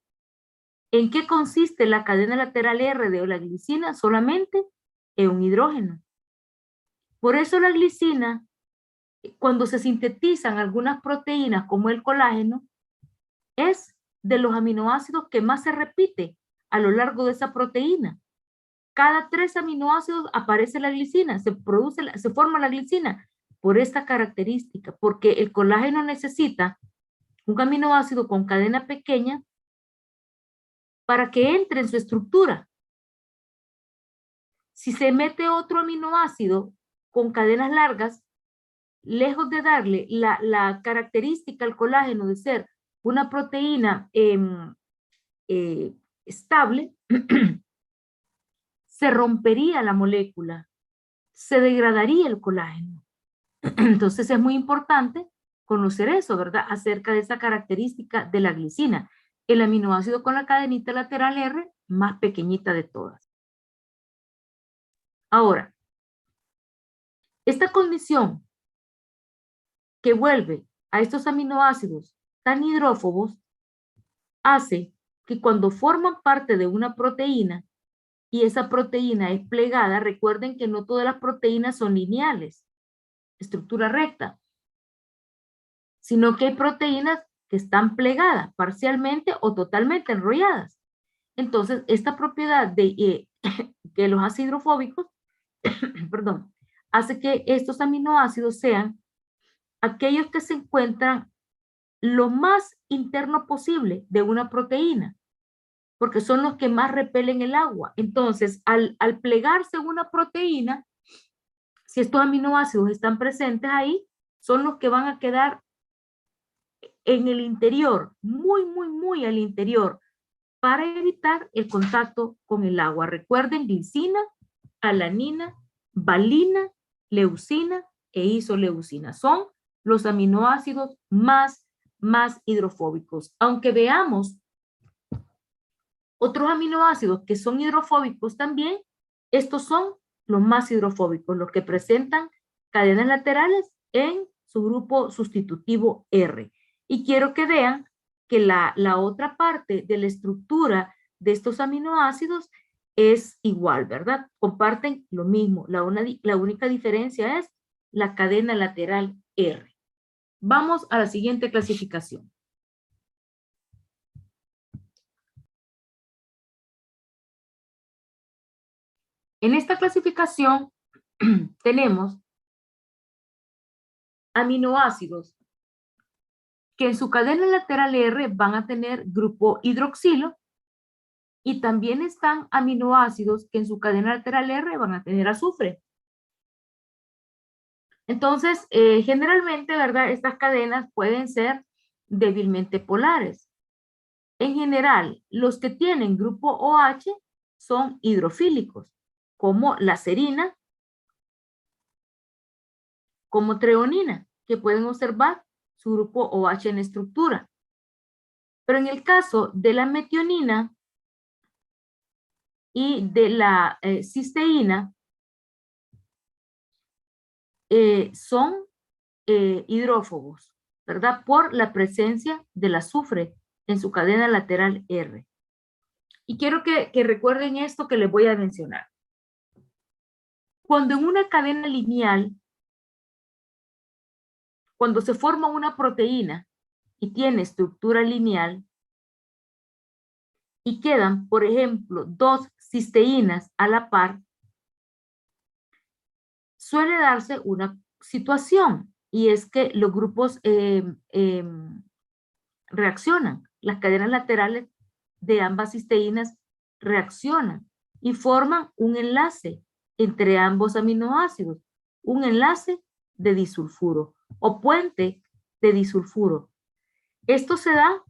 Speaker 1: ¿En qué consiste la cadena lateral R de la glicina? Solamente en un hidrógeno. Por eso la glicina cuando se sintetizan algunas proteínas como el colágeno, es de los aminoácidos que más se repite a lo largo de esa proteína. Cada 3 aminoácidos aparece la glicina, se forma la glicina por esta característica, porque el colágeno necesita un aminoácido con cadena pequeña para que entre en su estructura. Si se mete otro aminoácido con cadenas largas, lejos de darle la característica al colágeno de ser una proteína estable, se rompería la molécula, se degradaría el colágeno. Entonces es muy importante conocer eso, ¿verdad? Acerca de esa característica de la glicina. El aminoácido con la cadenita lateral R, más pequeñita de todas. Ahora, esta condición que vuelve a estos aminoácidos tan hidrófobos hace que cuando forman parte de una proteína y esa proteína es plegada, recuerden que no todas las proteínas son lineales, estructura recta, sino que hay proteínas que están plegadas parcialmente o totalmente enrolladas. Entonces, esta propiedad de que los ácidos hidrofóbicos, perdón, hace que estos aminoácidos sean aquellos que se encuentran lo más interno posible de una proteína, porque son los que más repelen el agua. Entonces, al plegarse una proteína, si estos aminoácidos están presentes ahí, son los que van a quedar en el interior, muy al interior, para evitar el contacto con el agua. Recuerden, glicina, alanina, valina, leucina e isoleucina. Son los aminoácidos más hidrofóbicos. Aunque veamos otros aminoácidos que son hidrofóbicos también, estos son los más hidrofóbicos, los que presentan cadenas laterales en su grupo sustitutivo R. Y quiero que vean que la otra parte de la estructura de estos aminoácidos es igual, ¿verdad? Comparten lo mismo. La única diferencia es la cadena lateral R. Vamos a la siguiente clasificación. En esta clasificación tenemos aminoácidos que en su cadena lateral R van a tener grupo hidroxilo y también están aminoácidos que en su cadena lateral R van a tener azufre. Entonces, generalmente, ¿verdad? Estas cadenas pueden ser débilmente polares. En general, los que tienen grupo OH son hidrofílicos, como la serina, como treonina, que pueden observar su grupo OH en estructura. Pero en el caso de la metionina y de la cisteína, son hidrófobos, ¿verdad? Por la presencia del azufre en su cadena lateral R. Y quiero que recuerden esto que les voy a mencionar. Cuando en una cadena lineal, cuando se forma una proteína y tiene estructura lineal y quedan, por ejemplo, 2 cisteínas a la par, suele darse una situación y es que los grupos reaccionan. Las cadenas laterales de ambas cisteínas reaccionan y forman un enlace entre ambos aminoácidos, un enlace de disulfuro o puente de disulfuro. Esto se da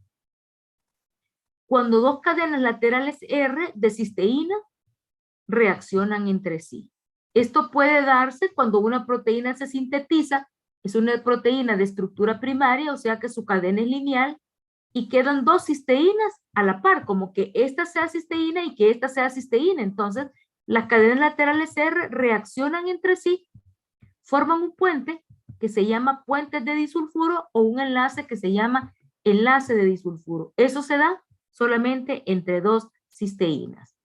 Speaker 1: cuando 2 cadenas laterales R de cisteína reaccionan entre sí. Esto puede darse cuando una proteína se sintetiza, es una proteína de estructura primaria, o sea que su cadena es lineal, y quedan 2 cisteínas a la par, como que esta sea cisteína y que esta sea cisteína. Entonces, las cadenas laterales R reaccionan entre sí, forman un puente que se llama puente de disulfuro o un enlace que se llama enlace de disulfuro. Eso se da solamente entre 2 cisteínas.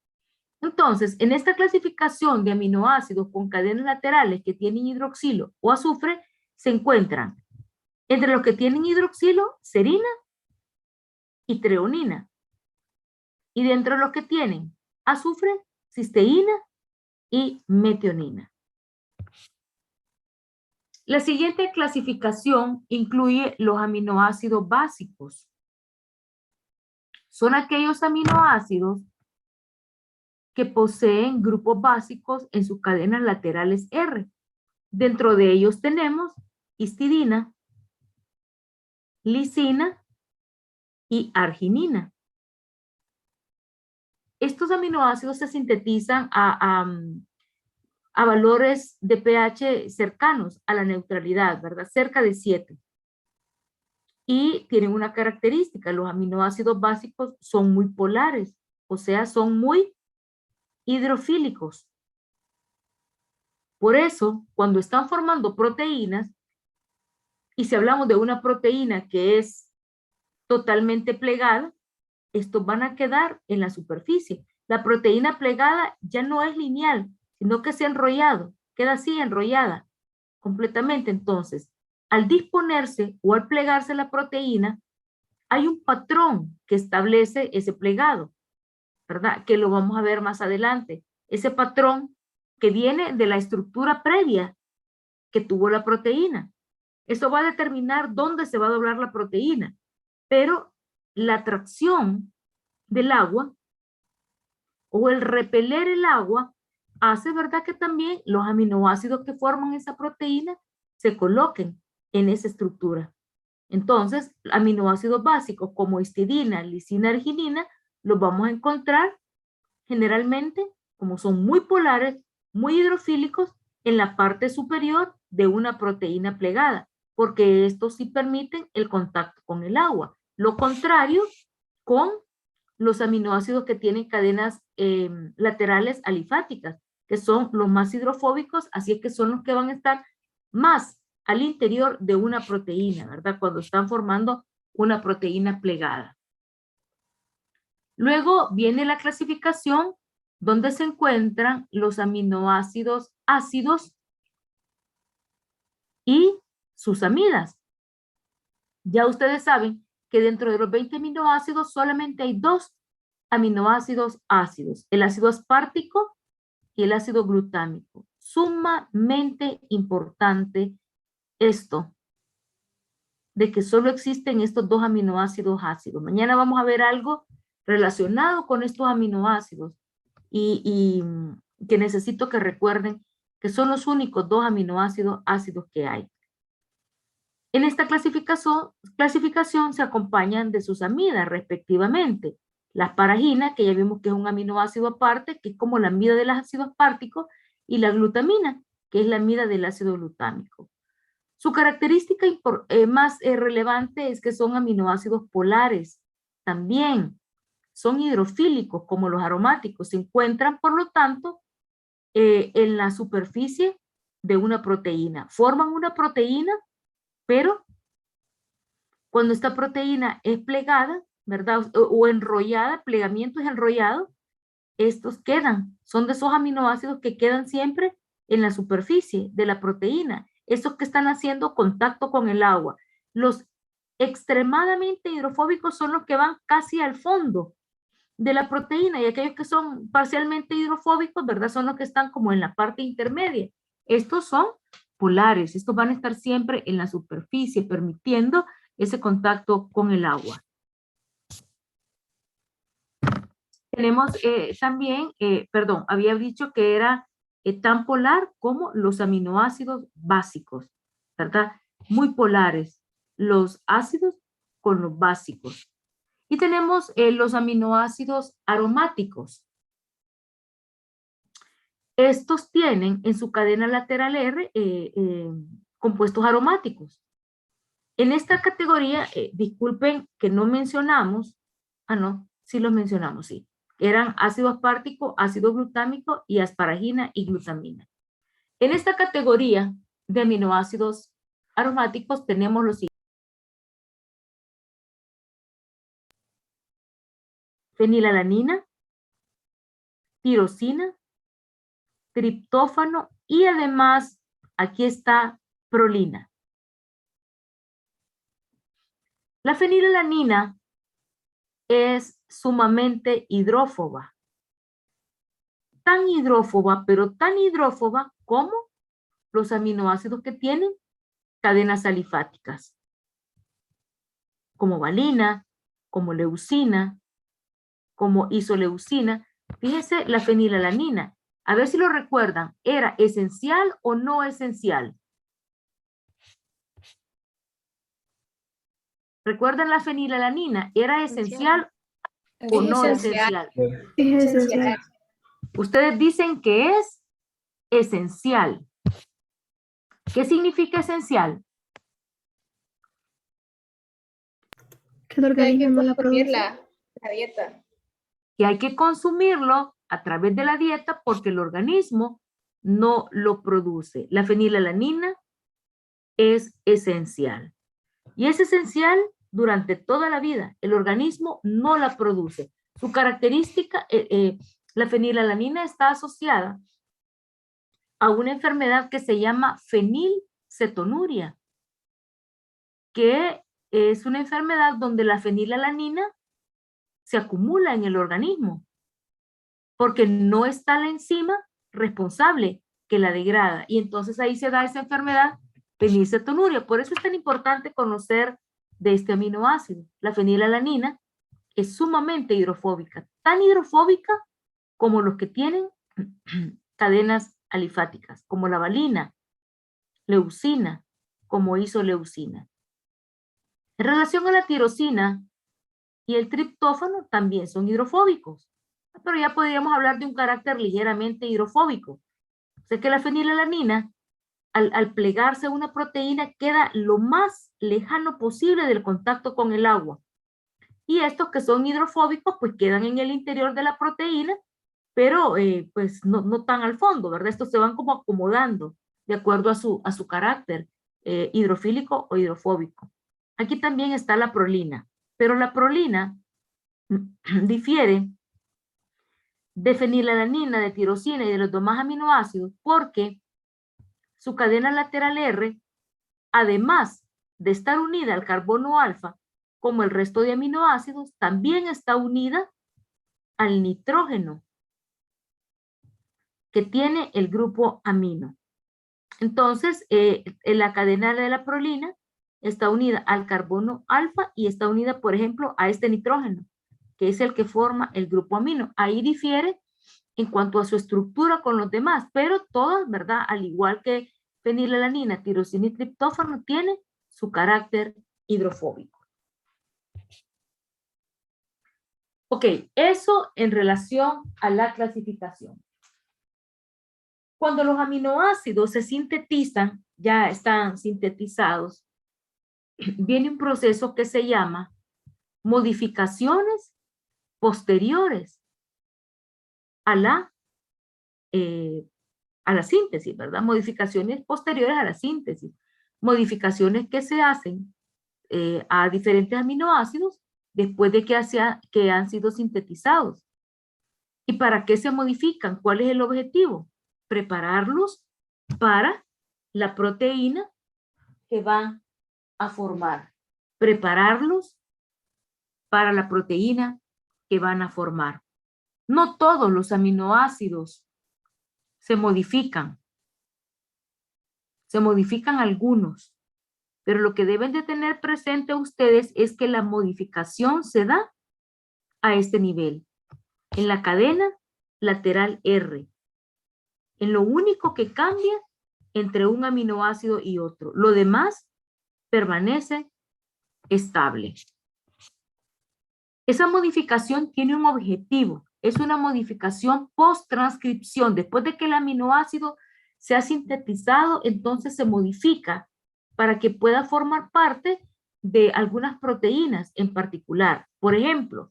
Speaker 1: Entonces, en esta clasificación de aminoácidos con cadenas laterales que tienen hidroxilo o azufre, se encuentran entre los que tienen hidroxilo, serina y treonina. Y dentro de los que tienen azufre, cisteína y metionina. La siguiente clasificación incluye los aminoácidos básicos. Son aquellos aminoácidos que poseen grupos básicos en sus cadenas laterales R. Dentro de ellos tenemos histidina, lisina y arginina. Estos aminoácidos se sintetizan a valores de pH cercanos a la neutralidad, ¿verdad? Cerca de 7. Y tienen una característica: los aminoácidos básicos son muy polares, o sea, son muy hidrofílicos. Por eso, cuando están formando proteínas, y si hablamos de una proteína que es totalmente plegada, estos van a quedar en la superficie. La proteína plegada ya no es lineal, sino que se ha enrollado, queda así enrollada completamente. Entonces, al disponerse o al plegarse la proteína, hay un patrón que establece ese plegado, ¿verdad? Que lo vamos a ver más adelante. Ese patrón que viene de la estructura previa que tuvo la proteína. Eso va a determinar dónde se va a doblar la proteína, pero la atracción del agua o el repeler el agua hace, ¿verdad?, que también los aminoácidos que forman esa proteína se coloquen en esa estructura. Entonces, aminoácidos básicos como histidina, lisina, arginina, los vamos a encontrar generalmente, como son muy polares, muy hidrofílicos, en la parte superior de una proteína plegada, porque estos sí permiten el contacto con el agua. Lo contrario con los aminoácidos que tienen cadenas laterales alifáticas, que son los más hidrofóbicos, así es que son los que van a estar más al interior de una proteína, ¿verdad? Cuando están formando una proteína plegada. Luego viene la clasificación donde se encuentran los aminoácidos ácidos y sus amidas. Ya ustedes saben que dentro de los 20 aminoácidos solamente hay 2 aminoácidos ácidos, el ácido aspartico y el ácido glutámico. Sumamente importante esto, de que solo existen estos 2 aminoácidos ácidos. Mañana vamos a ver algo relacionado con estos aminoácidos y que necesito que recuerden que son los únicos 2 aminoácidos ácidos que hay. En esta clasificación se acompañan de sus amidas respectivamente. La asparagina, que ya vimos que es un aminoácido aparte, que es como la amida del ácido aspartico, y la glutamina, que es la amida del ácido glutámico. Su característica más relevante es que son aminoácidos polares. También son hidrofílicos como los aromáticos. Se encuentran, por lo tanto, en la superficie de una proteína. Forman una proteína, pero cuando esta proteína es plegada, ¿verdad? O enrollada, plegamiento es enrollado, estos quedan. Son de esos aminoácidos que quedan siempre en la superficie de la proteína. Esos que están haciendo contacto con el agua. Los extremadamente hidrofóbicos son los que van casi al fondo de la proteína, y aquellos que son parcialmente hidrofóbicos, ¿verdad?, son los que están como en la parte intermedia. Estos son polares, estos van a estar siempre en la superficie, permitiendo ese contacto con el agua. Tenemos también, había dicho que era tan polar como los aminoácidos básicos, ¿verdad? Muy polares, los ácidos con los básicos. Y tenemos los aminoácidos aromáticos. Estos tienen en su cadena lateral R compuestos aromáticos. En esta categoría, disculpen que no mencionamos, sí los mencionamos, sí. Eran ácido aspartico, ácido glutámico y asparagina y glutamina. En esta categoría de aminoácidos aromáticos tenemos los siguientes: fenilalanina, tirosina, triptófano y además aquí está prolina. La fenilalanina es sumamente hidrófoba. Tan hidrófoba, pero tan hidrófoba como los aminoácidos que tienen cadenas alifáticas, como valina, como leucina, como isoleucina. Fíjense la fenilalanina. A ver si lo recuerdan. ¿Era esencial o no esencial? ¿Recuerdan la fenilalanina? ¿Era esencial o no esencial?
Speaker 8: Es esencial.
Speaker 1: Ustedes dicen que es esencial. ¿Qué significa esencial?
Speaker 8: Que el organismo no la produce.
Speaker 2: La dieta.
Speaker 1: Que hay que consumirlo a través de la dieta porque el organismo no lo produce. La fenilalanina es esencial. Y es esencial durante toda la vida. El organismo no la produce. Su característica, la fenilalanina está asociada a una enfermedad que se llama fenilcetonuria, que es una enfermedad donde la fenilalanina se acumula en el organismo, porque no está la enzima responsable que la degrada. Y entonces ahí se da esa enfermedad fenilcetonuria. Por eso es tan importante conocer de este aminoácido. La fenilalanina es sumamente hidrofóbica, tan hidrofóbica como los que tienen cadenas alifáticas, como la valina, leucina, como isoleucina. En relación a la tirosina y el triptófano también son hidrofóbicos, pero ya podríamos hablar de un carácter ligeramente hidrofóbico. O sea que la fenilalanina, al plegarse a una proteína, queda lo más lejano posible del contacto con el agua. Y estos que son hidrofóbicos, pues quedan en el interior de la proteína, pero pues no tan al fondo, ¿verdad? Estos se van como acomodando de acuerdo a su carácter hidrofílico o hidrofóbico. Aquí también está la prolina, pero la prolina difiere de fenilalanina, de tirosina y de los demás aminoácidos porque su cadena lateral R, además de estar unida al carbono alfa, como el resto de aminoácidos, también está unida al nitrógeno que tiene el grupo amino. Entonces, la cadena de la prolina está unida al carbono alfa y está unida, por ejemplo, a este nitrógeno, que es el que forma el grupo amino. Ahí difiere en cuanto a su estructura con los demás, pero todas, ¿verdad? Al igual que fenilalanina, tirosina y triptófano, tiene su carácter hidrofóbico. Ok, eso en relación a la clasificación. Cuando los aminoácidos se sintetizan, ya están sintetizados, viene un proceso que se llama modificaciones posteriores a la síntesis, ¿verdad? Modificaciones posteriores a la síntesis. Modificaciones que se hacen a diferentes aminoácidos después de que han sido sintetizados. ¿Y para qué se modifican? ¿Cuál es el objetivo? Prepararlos para la proteína que van a formar. Prepararlos para la proteína que van a formar. No todos los aminoácidos se modifican. Se modifican algunos. Pero lo que deben de tener presente ustedes es que la modificación se da a este nivel. En la cadena lateral R. En lo único que cambia entre un aminoácido y otro. Lo demás permanece estable. Esa modificación tiene un objetivo. Es una modificación post-transcripción. Después de que el aminoácido se ha sintetizado, entonces se modifica para que pueda formar parte de algunas proteínas en particular. Por ejemplo,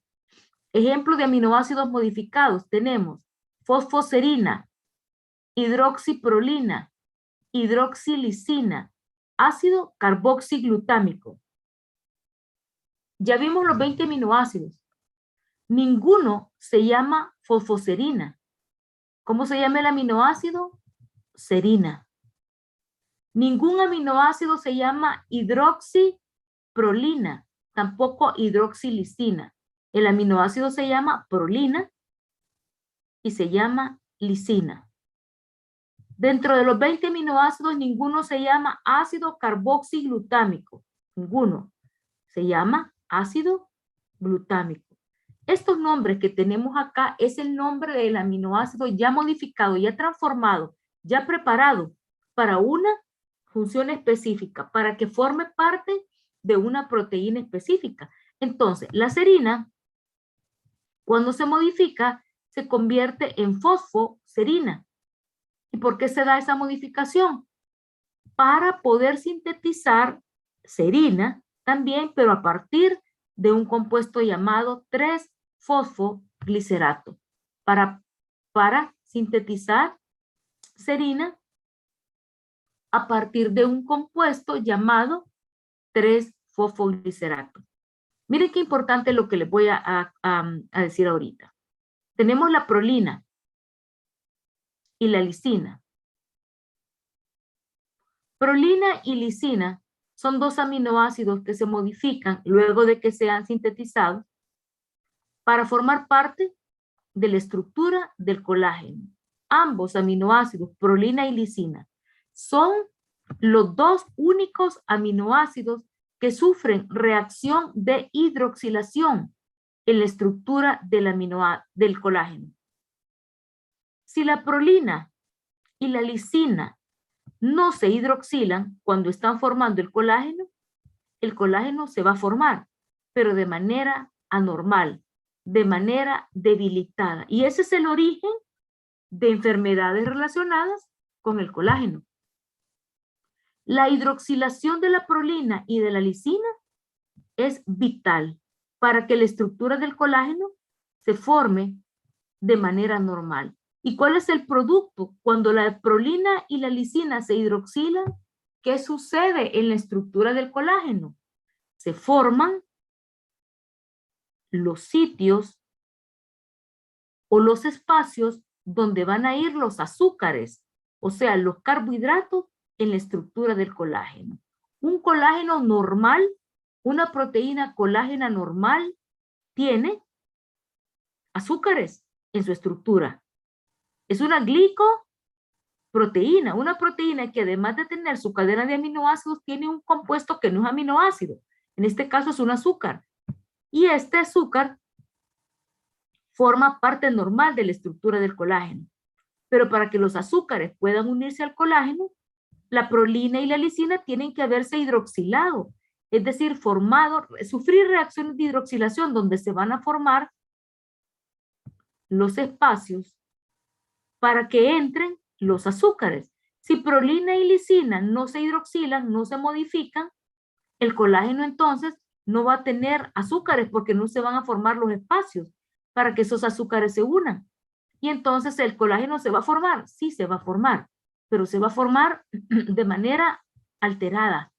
Speaker 1: ejemplo de aminoácidos modificados tenemos fosfoserina, hidroxiprolina, hidroxilisina, ácido carboxiglutámico. Ya vimos los 20 aminoácidos. Ninguno se llama fosfoserina. ¿Cómo se llama el aminoácido? Serina. Ningún aminoácido se llama hidroxiprolina. tampoco hidroxilisina. El aminoácido se llama prolina y se llama lisina. Dentro de los 20 aminoácidos, ninguno se llama ácido carboxiglutámico. Ninguno. Se llama ácido glutámico. Estos nombres que tenemos acá es el nombre del aminoácido ya modificado, ya transformado, ya preparado para una función específica, para que forme parte de una proteína específica. Entonces, la serina, cuando se modifica, se convierte en fosfoserina. ¿Y por qué se da esa modificación? Para poder sintetizar serina también, pero a partir de un compuesto llamado 3-fosfoglicerato. Para sintetizar serina a partir de un compuesto llamado 3-fosfoglicerato. Miren qué importante lo que les voy a decir ahorita. Tenemos la prolina y la lisina. Prolina y lisina son dos aminoácidos que se modifican luego de que sean sintetizados para formar parte de la estructura del colágeno. Ambos aminoácidos, prolina y lisina, son los dos únicos aminoácidos que sufren reacción de hidroxilación en la estructura del colágeno. Si la prolina y la lisina no se hidroxilan cuando están formando el colágeno se va a formar, pero de manera anormal, de manera debilitada. Y ese es el origen de enfermedades relacionadas con el colágeno. La hidroxilación de la prolina y de la lisina es vital para que la estructura del colágeno se forme de manera normal. ¿Y cuál es el producto? Cuando la prolina y la lisina se hidroxilan, ¿qué sucede en la estructura del colágeno? Se forman los sitios o los espacios donde van a ir los azúcares, o sea, los carbohidratos en la estructura del colágeno. Un colágeno normal, una proteína colágena normal, tiene azúcares en su estructura. Es una glicoproteína, una proteína que además de tener su cadena de aminoácidos, tiene un compuesto que no es aminoácido. En este caso es un azúcar. Y este azúcar forma parte normal de la estructura del colágeno. Pero para que los azúcares puedan unirse al colágeno, la prolina y la lisina tienen que haberse hidroxilado, es decir, sufrir reacciones de hidroxilación donde se van a formar los espacios para que entren los azúcares. Si prolina y lisina no se hidroxilan, no se modifican, el colágeno entonces no va a tener azúcares porque no se van a formar los espacios para que esos azúcares se unan. Y entonces el colágeno se va a formar, sí se va a formar, pero se va a formar de manera alterada,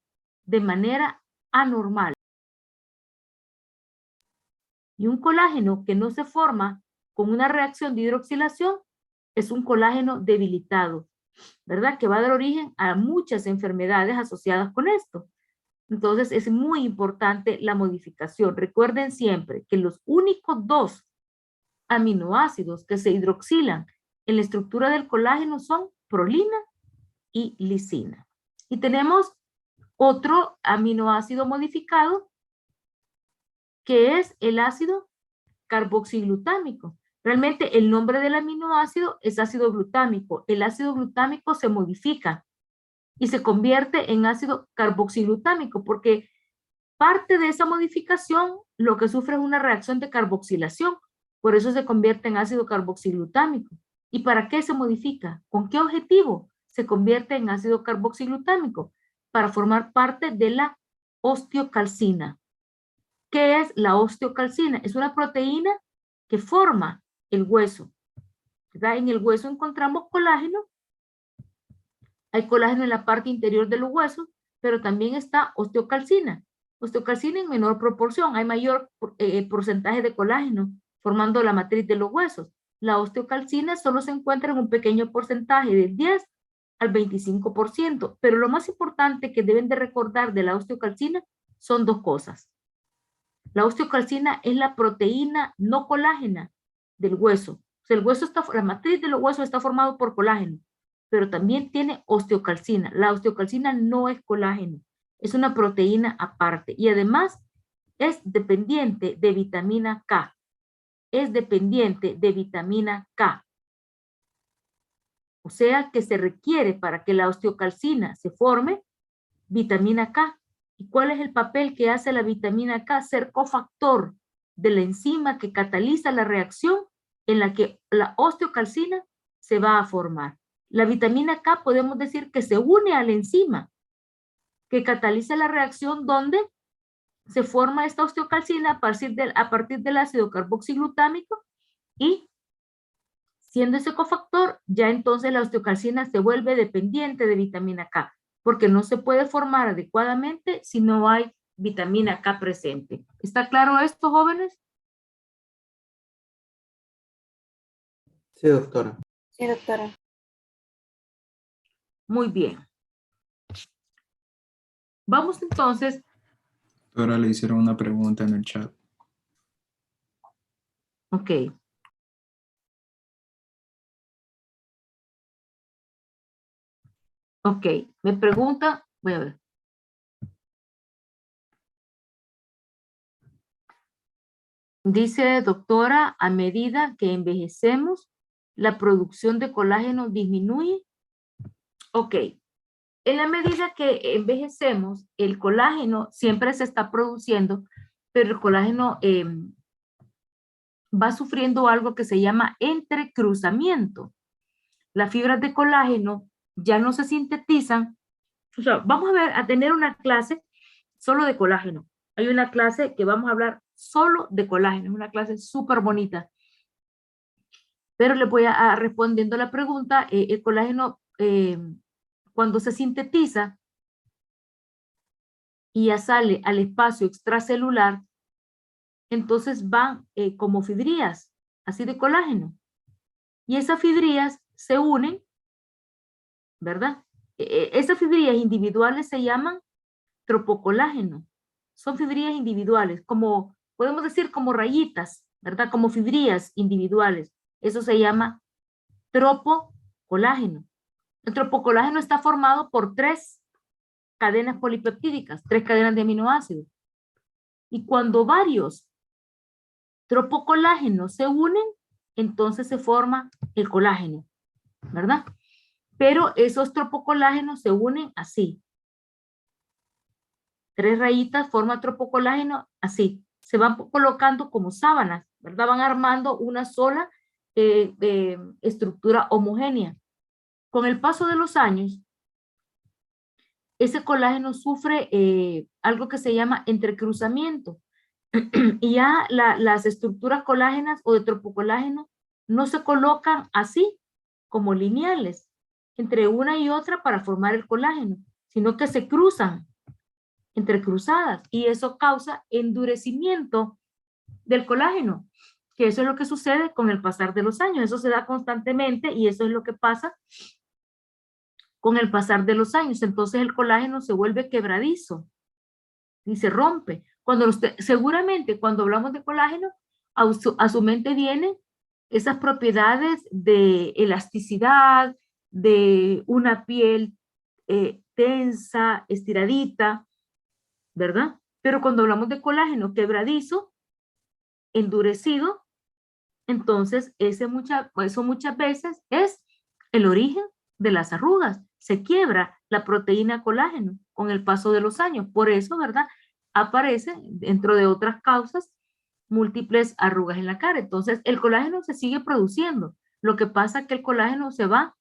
Speaker 1: de manera anormal. Y un colágeno que no se forma con una reacción de hidroxilación es un colágeno debilitado, ¿verdad? Que va a dar origen a muchas enfermedades asociadas con esto. Entonces es muy importante la modificación. Recuerden siempre que los únicos dos aminoácidos que se hidroxilan en la estructura del colágeno son prolina y lisina. Y tenemos otro aminoácido modificado que es el ácido carboxiglutámico. Realmente el nombre del aminoácido es ácido glutámico. El ácido glutámico se modifica y se convierte en ácido carboxiglutámico porque parte de esa modificación lo que sufre es una reacción de carboxilación. Por eso se convierte en ácido carboxiglutámico. ¿Y para qué se modifica? ¿Con qué objetivo se convierte en ácido carboxiglutámico? Para formar parte de la osteocalcina. ¿Qué es la osteocalcina? Es una proteína que forma el hueso. ¿Verdad? En el hueso encontramos colágeno. Hay colágeno en la parte interior de los huesos, pero también está osteocalcina. Osteocalcina en menor proporción. Hay mayor porcentaje de colágeno formando la matriz de los huesos. La osteocalcina solo se encuentra en un pequeño porcentaje, del 10 al 25%. Pero lo más importante que deben de recordar de la osteocalcina son dos cosas. La osteocalcina es la proteína no colágena del hueso. O sea, el hueso está, la matriz de los huesos está formado por colágeno, pero también tiene osteocalcina. La osteocalcina no es colágeno, es una proteína aparte y además es dependiente de vitamina K. Es dependiente de vitamina K. O sea que se requiere para que la osteocalcina se forme vitamina K. ¿Y cuál es el papel que hace la vitamina K? Ser cofactor de la enzima que cataliza la reacción en la que la osteocalcina se va a formar. La vitamina K podemos decir que se une a la enzima que cataliza la reacción donde se forma esta osteocalcina a partir del ácido carboxiglutámico y siendo ese cofactor, ya entonces la osteocalcina se vuelve dependiente de vitamina K, porque no se puede formar adecuadamente si no hay vitamina K presente. ¿Está claro esto, jóvenes?
Speaker 3: Sí, doctora.
Speaker 7: Sí, doctora.
Speaker 1: Muy bien. Vamos entonces.
Speaker 6: Ahora le hicieron una pregunta en el chat.
Speaker 1: Ok. Ok, me pregunta, voy a ver. Dice, doctora, a medida que envejecemos, la producción de colágeno disminuye. Ok, en la medida que envejecemos, el colágeno siempre se está produciendo, pero el colágeno va sufriendo algo que se llama entrecruzamiento. Las fibras de colágeno ya no se sintetizan. O sea, vamos a tener una clase solo de colágeno. Hay una clase que vamos a hablar solo de colágeno, es una clase súper bonita. Pero le voy a respondiendo la pregunta, el colágeno cuando se sintetiza y ya sale al espacio extracelular, entonces van como fibrillas, así de colágeno. Y esas fibrillas se unen, ¿verdad? Esas fibrillas individuales se llaman tropocolágeno. Son fibrillas individuales, como podemos decir como rayitas, ¿verdad? Como fibrillas individuales. Eso se llama tropocolágeno. El tropocolágeno está formado por 3 cadenas polipeptídicas, 3 cadenas de aminoácidos. Y cuando varios tropocolágenos se unen, entonces se forma el colágeno, ¿verdad? Pero esos tropocolágenos se unen así. 3 rayitas forman tropocolágeno así. Se van colocando como sábanas, ¿verdad? Van armando una sola estructura homogénea. Con el paso de los años, ese colágeno sufre algo que se llama entrecruzamiento. Y ya las estructuras colágenas o de tropocolágeno no se colocan así, como lineales, entre una y otra para formar el colágeno, sino que se cruzan, entrecruzadas, y eso causa endurecimiento del colágeno, que eso es lo que sucede con el pasar de los años. Eso se da constantemente y eso es lo que pasa con el pasar de los años. Entonces el colágeno se vuelve quebradizo y se rompe. Seguramente cuando hablamos de colágeno, a su mente vienen esas propiedades de elasticidad, de una piel tensa, estiradita, ¿verdad? Pero cuando hablamos de colágeno quebradizo, endurecido, entonces eso muchas veces es el origen de las arrugas. Se quiebra la proteína colágeno con el paso de los años. Por eso, ¿verdad? Aparece, dentro de otras causas, múltiples arrugas en la cara. Entonces, el colágeno se sigue produciendo. Lo que pasa es que el colágeno se va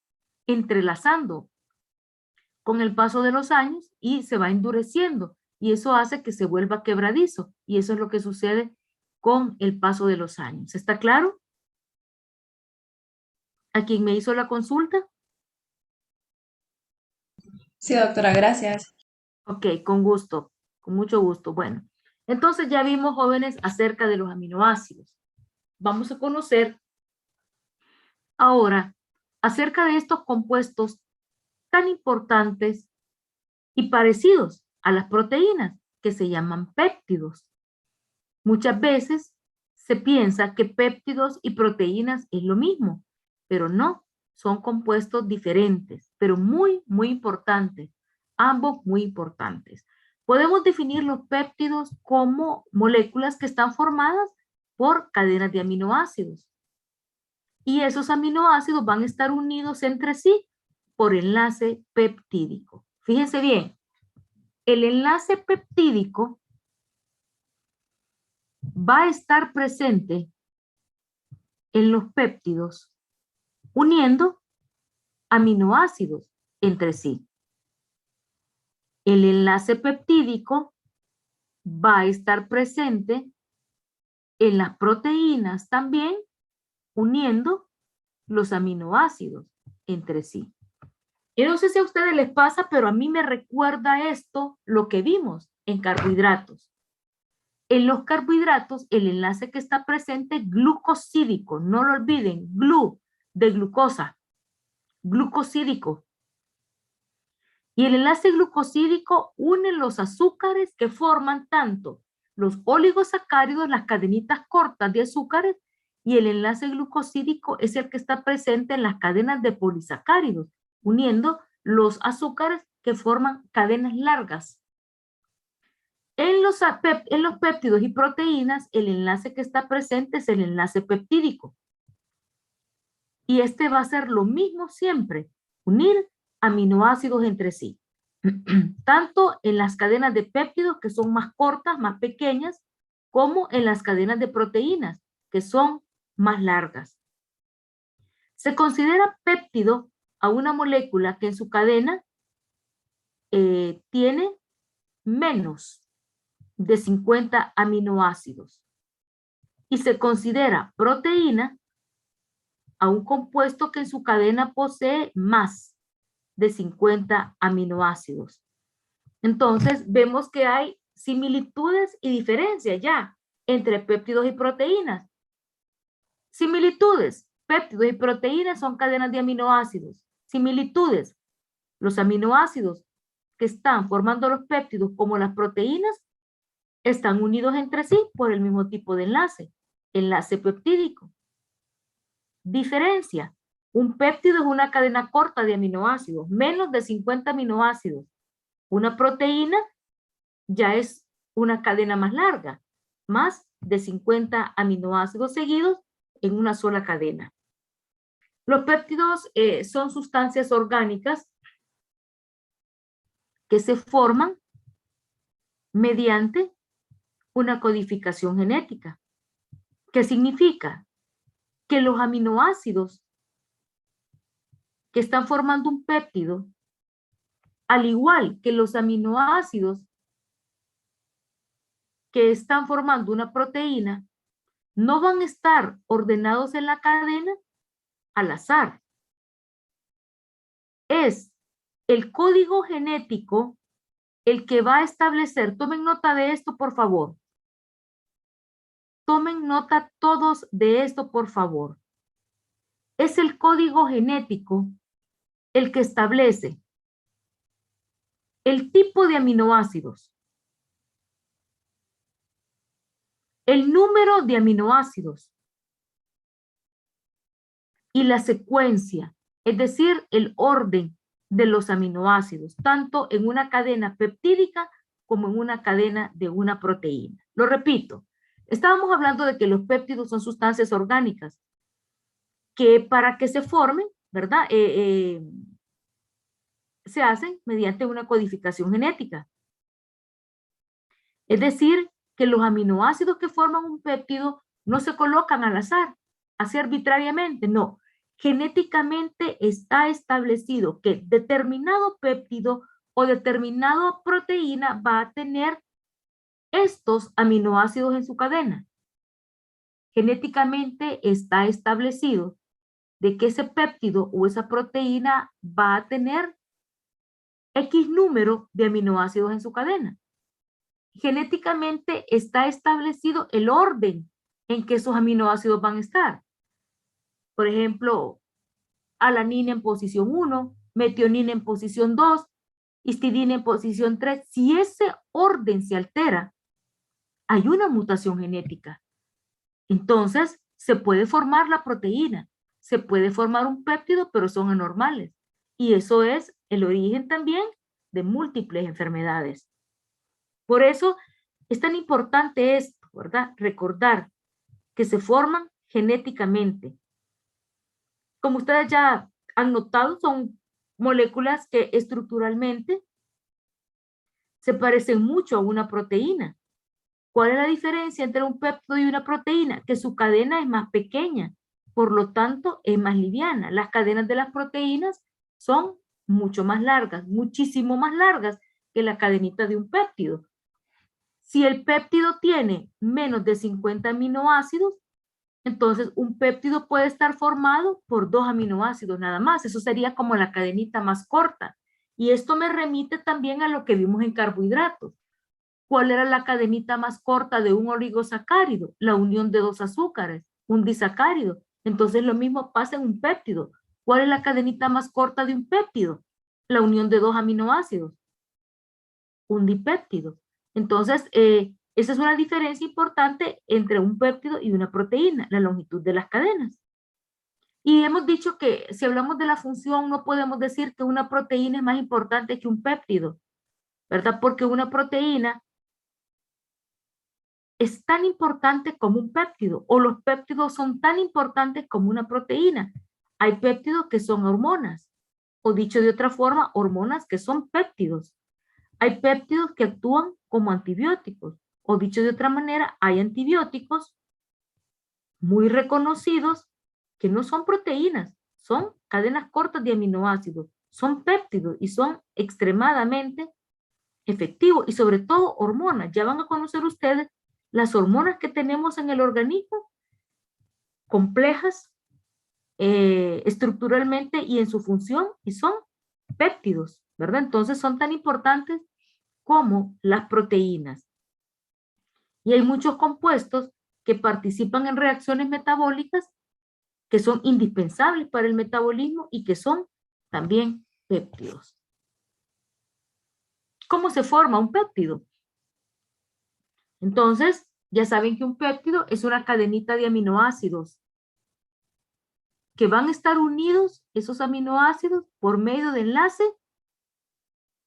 Speaker 1: entrelazando con el paso de los años y se va endureciendo. Y eso hace que se vuelva quebradizo. Y eso es lo que sucede con el paso de los años. ¿Está claro? ¿A quien me hizo la consulta?
Speaker 9: Sí, doctora, gracias.
Speaker 1: Ok, con gusto, con mucho gusto. Bueno, entonces ya vimos, jóvenes, acerca de los aminoácidos. Vamos a conocer ahora acerca de estos compuestos tan importantes y parecidos a las proteínas que se llaman péptidos. Muchas veces se piensa que péptidos y proteínas es lo mismo, pero no, son compuestos diferentes, pero muy, muy importantes, ambos muy importantes. Podemos definir los péptidos como moléculas que están formadas por cadenas de aminoácidos. Y esos aminoácidos van a estar unidos entre sí por enlace peptídico. Fíjense bien, el enlace peptídico va a estar presente en los péptidos uniendo aminoácidos entre sí. El enlace peptídico va a estar presente en las proteínas también uniendo los aminoácidos entre sí. Yo no sé si a ustedes les pasa, pero a mí me recuerda esto lo que vimos en carbohidratos. En los carbohidratos, el enlace que está presente es glucosídico. No lo olviden, glu, de glucosa, glucosídico. Y el enlace glucosídico une los azúcares que forman tanto los oligosacáridos, las cadenitas cortas de azúcares, y el enlace glucosídico es el que está presente en las cadenas de polisacáridos, uniendo los azúcares que forman cadenas largas. En los péptidos y proteínas, el enlace que está presente es el enlace peptídico. Y este va a ser lo mismo siempre, unir aminoácidos entre sí. Tanto en las cadenas de péptidos, que son más cortas, más pequeñas, como en las cadenas de proteínas, que son más largas. Se considera péptido a una molécula que en su cadena tiene menos de 50 aminoácidos. Y se considera proteína a un compuesto que en su cadena posee más de 50 aminoácidos. Entonces, vemos que hay similitudes y diferencias ya entre péptidos y proteínas. Similitudes. Péptidos y proteínas son cadenas de aminoácidos. Similitudes. Los aminoácidos que están formando los péptidos como las proteínas están unidos entre sí por el mismo tipo de enlace, enlace peptídico. Diferencia. Un péptido es una cadena corta de aminoácidos, menos de 50 aminoácidos. Una proteína ya es una cadena más larga, más de 50 aminoácidos seguidos en una sola cadena. Los péptidos son sustancias orgánicas que se forman mediante una codificación genética. ¿Qué significa? Que los aminoácidos que están formando un péptido, al igual que los aminoácidos que están formando una proteína, no van a estar ordenados en la cadena al azar. Es el código genético el que va a establecer, tomen nota de esto por favor. Tomen nota todos de esto por favor. Es el código genético el que establece el tipo de aminoácidos, el número de aminoácidos y la secuencia, es decir, el orden de los aminoácidos, tanto en una cadena peptídica como en una cadena de una proteína. Lo repito, estábamos hablando de que los péptidos son sustancias orgánicas que para que se formen, ¿verdad? Se hacen mediante una codificación genética. Es decir, que los aminoácidos que forman un péptido no se colocan al azar, así arbitrariamente, no. Genéticamente está establecido que determinado péptido o determinada proteína va a tener estos aminoácidos en su cadena. Genéticamente está establecido de que ese péptido o esa proteína va a tener X número de aminoácidos en su cadena. Genéticamente está establecido el orden en que esos aminoácidos van a estar. Por ejemplo, alanina en posición 1, metionina en posición 2, histidina en posición 3. Si ese orden se altera, hay una mutación genética. Entonces, se puede formar la proteína, se puede formar un péptido, pero son anormales. Y eso es el origen también de múltiples enfermedades. Por eso es tan importante esto, ¿verdad? Recordar que se forman genéticamente. Como ustedes ya han notado, son moléculas que estructuralmente se parecen mucho a una proteína. ¿Cuál es la diferencia entre un péptido y una proteína? Que su cadena es más pequeña, por lo tanto es más liviana. Las cadenas de las proteínas son mucho más largas, muchísimo más largas que la cadenita de un péptido. Si el péptido tiene menos de 50 aminoácidos, entonces un péptido puede estar formado por 2 aminoácidos nada más. Eso sería como la cadenita más corta. Y esto me remite también a lo que vimos en carbohidratos. ¿Cuál era la cadenita más corta de un oligosacárido? La unión de 2 azúcares, un disacárido. Entonces lo mismo pasa en un péptido. ¿Cuál es la cadenita más corta de un péptido? La unión de 2 aminoácidos, un dipéptido. Entonces, esa es una diferencia importante entre un péptido y una proteína, la longitud de las cadenas. Y hemos dicho que si hablamos de la función, no podemos decir que una proteína es más importante que un péptido, ¿verdad? Porque una proteína es tan importante como un péptido, o los péptidos son tan importantes como una proteína. Hay péptidos que son hormonas, o dicho de otra forma, hormonas que son péptidos. Hay péptidos que actúan como antibióticos, o dicho de otra manera, hay antibióticos muy reconocidos que no son proteínas, son cadenas cortas de aminoácidos, son péptidos y son extremadamente efectivos y sobre todo hormonas. Ya van a conocer ustedes las hormonas que tenemos en el organismo, complejas estructuralmente y en su función, y son péptidos, ¿verdad? Entonces son tan importantes como las proteínas. Y hay muchos compuestos que participan en reacciones metabólicas que son indispensables para el metabolismo y que son también péptidos. ¿Cómo se forma un péptido? Entonces, ya saben que un péptido es una cadenita de aminoácidos que van a estar unidos, esos aminoácidos, por medio de enlace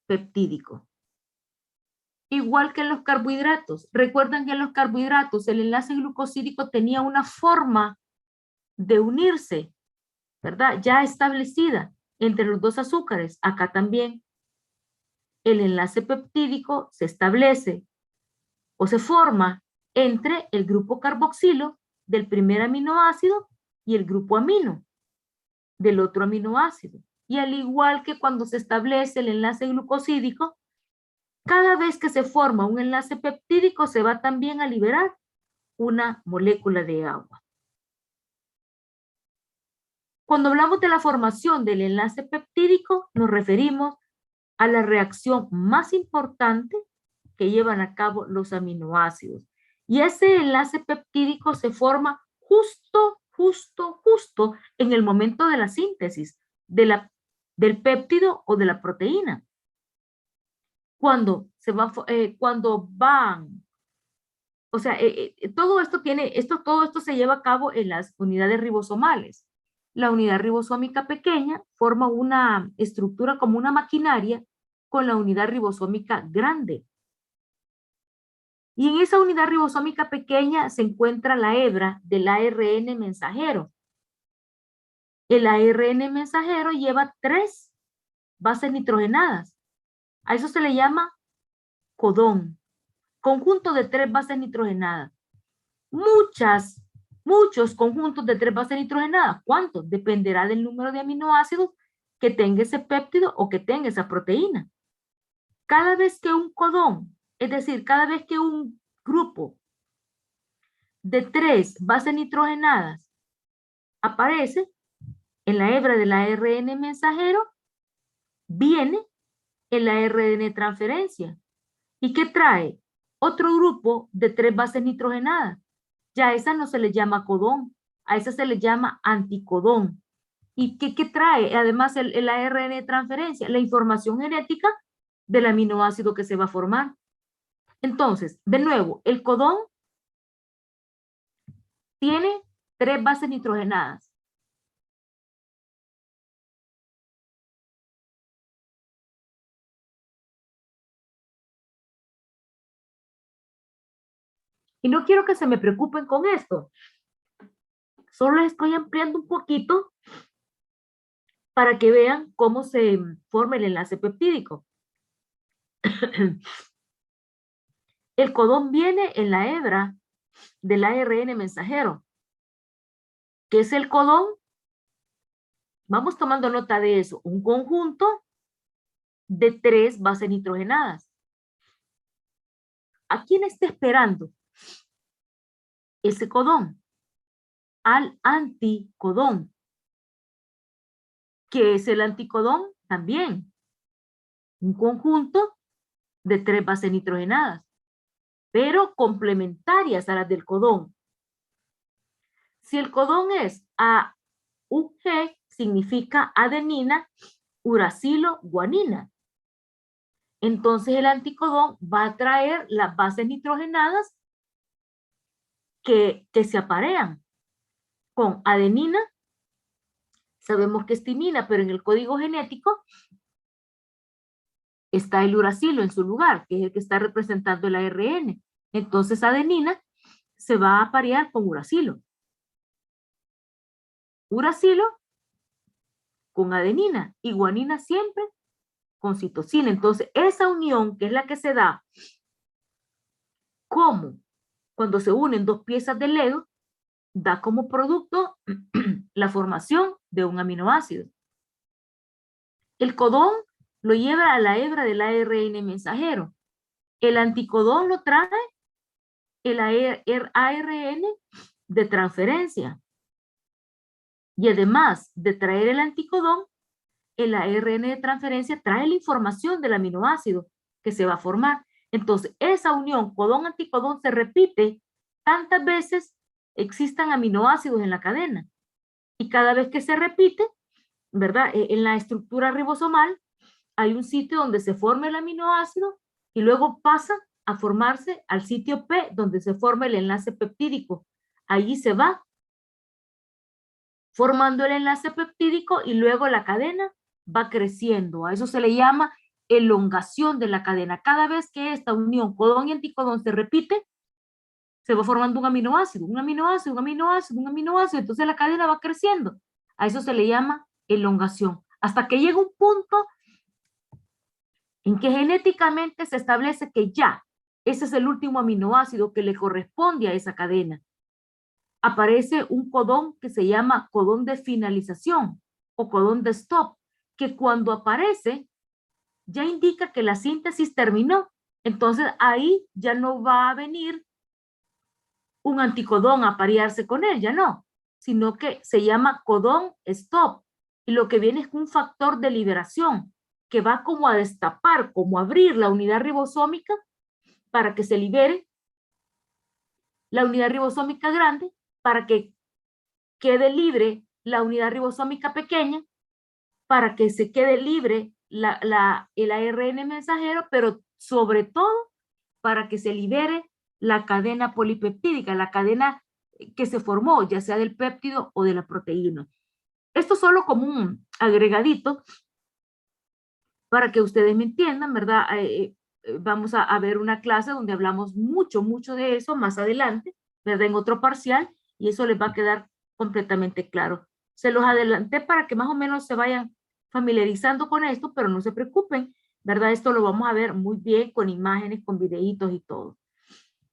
Speaker 1: peptídico. Igual que en los carbohidratos. Recuerdan que en los carbohidratos el enlace glucosídico tenía una forma de unirse, ¿verdad? Ya establecida entre los 2 azúcares. Acá también el enlace peptídico se establece o se forma entre el grupo carboxilo del primer aminoácido y el grupo amino del otro aminoácido. Y al igual que cuando se establece el enlace glucosídico, cada vez que se forma un enlace peptídico se va también a liberar una molécula de agua. Cuando hablamos de la formación del enlace peptídico, nos referimos a la reacción más importante que llevan a cabo los aminoácidos. Y ese enlace peptídico se forma justo en el momento de la síntesis del péptido o de la proteína. Cuando todo esto se lleva a cabo en las unidades ribosomales. La unidad ribosómica pequeña forma una estructura como una maquinaria con la unidad ribosómica grande. Y en esa unidad ribosómica pequeña se encuentra la hebra del ARN mensajero. El ARN mensajero lleva 3 bases nitrogenadas. A eso se le llama codón. Conjunto de 3 bases nitrogenadas. Muchos conjuntos de 3 bases nitrogenadas. ¿Cuántos? Dependerá del número de aminoácidos que tenga ese péptido o que tenga esa proteína. Cada vez que un codón, es decir, cada vez que un grupo de 3 bases nitrogenadas aparece en la hebra del ARN mensajero, viene el ARN transferencia. ¿Y qué trae? Otro grupo de 3 bases nitrogenadas. Ya a esa no se le llama codón, a esa se le llama anticodón. ¿Y qué trae además el ARN transferencia? La información genética del aminoácido que se va a formar. Entonces, de nuevo, el codón tiene 3 bases nitrogenadas. Y no quiero que se me preocupen con esto. Solo les estoy ampliando un poquito para que vean cómo se forma el enlace peptídico. El codón viene en la hebra del ARN mensajero. ¿Qué es el codón? Vamos tomando nota de eso. Un conjunto de 3 bases nitrogenadas. ¿A quién está esperando ese codón? Al anticodón. ¿Qué es el anticodón? También un conjunto de 3 bases nitrogenadas, pero complementarias a las del codón. Si el codón es AUG, significa adenina, uracilo, guanina. Entonces el anticodón va a traer las bases nitrogenadas que se aparean con adenina. Sabemos que es timina, pero en el código genético está el uracilo en su lugar, que es el que está representando el ARN. Entonces adenina se va a aparear con uracilo. Uracilo con adenina y guanina siempre con citosina. Entonces esa unión, que es la que se da como cuando se unen 2 piezas de Lego, da como producto la formación de un aminoácido. El codón lo lleva a la hebra del ARN mensajero. El anticodón lo trae el ARN de transferencia. Y además de traer el anticodón, el ARN de transferencia trae la información del aminoácido que se va a formar. Entonces, esa unión codón-anticodón se repite tantas veces existan aminoácidos en la cadena. Y cada vez que se repite, ¿verdad? En la estructura ribosomal hay un sitio donde se forma el aminoácido y luego pasa a formarse al sitio P, donde se forma el enlace peptídico. Allí se va formando el enlace peptídico y luego la cadena va creciendo. A eso se le llama elongación de la cadena. Cada vez que esta unión codón y anticodón se repite, se va formando un aminoácido, un aminoácido, un aminoácido, un aminoácido. Entonces la cadena va creciendo. A eso se le llama elongación. Hasta que llega un punto en que genéticamente se establece que ya ese es el último aminoácido que le corresponde a esa cadena. Aparece un codón que se llama codón de finalización o codón de stop, que cuando aparece ya indica que la síntesis terminó. Entonces ahí ya no va a venir un anticodón a aparearse con él, ya no, sino que se llama codón stop. Y lo que viene es un factor de liberación que va como a destapar, como a abrir la unidad ribosómica para que se libere la unidad ribosómica grande, para que quede libre la unidad ribosómica pequeña, para que se quede libre el ARN mensajero, pero sobre todo para que se libere la cadena polipeptídica, la cadena que se formó, ya sea del péptido o de la proteína. Esto solo como un agregadito para que ustedes me entiendan, ¿verdad? Vamos a ver una clase donde hablamos mucho de eso más adelante, ¿verdad? En otro parcial, y eso les va a quedar completamente claro. Se los adelanté para que más o menos se vayan familiarizando con esto, pero no se preocupen, ¿verdad? Esto lo vamos a ver muy bien con imágenes, con videitos y todo.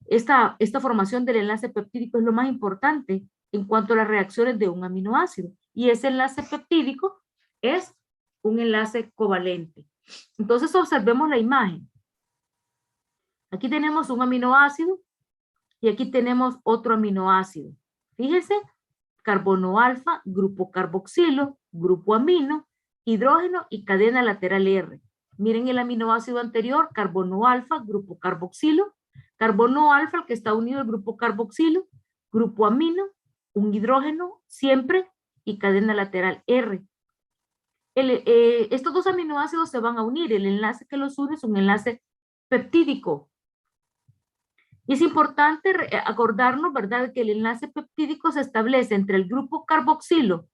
Speaker 1: Esta formación del enlace peptídico es lo más importante en cuanto a las reacciones de un aminoácido. Y ese enlace peptídico es un enlace covalente. Entonces observemos la imagen. Aquí tenemos un aminoácido y aquí tenemos otro aminoácido. Fíjense, carbono alfa, grupo carboxilo, grupo amino, hidrógeno y cadena lateral R. Miren el aminoácido anterior, carbono alfa, grupo carboxilo, carbono alfa, el que está unido al grupo carboxilo, grupo amino, un hidrógeno siempre y cadena lateral R. Estos dos aminoácidos se van a unir. El enlace que los une es un enlace peptídico. Y es importante acordarnos, ¿verdad?, que el enlace peptídico se establece entre el grupo carboxilo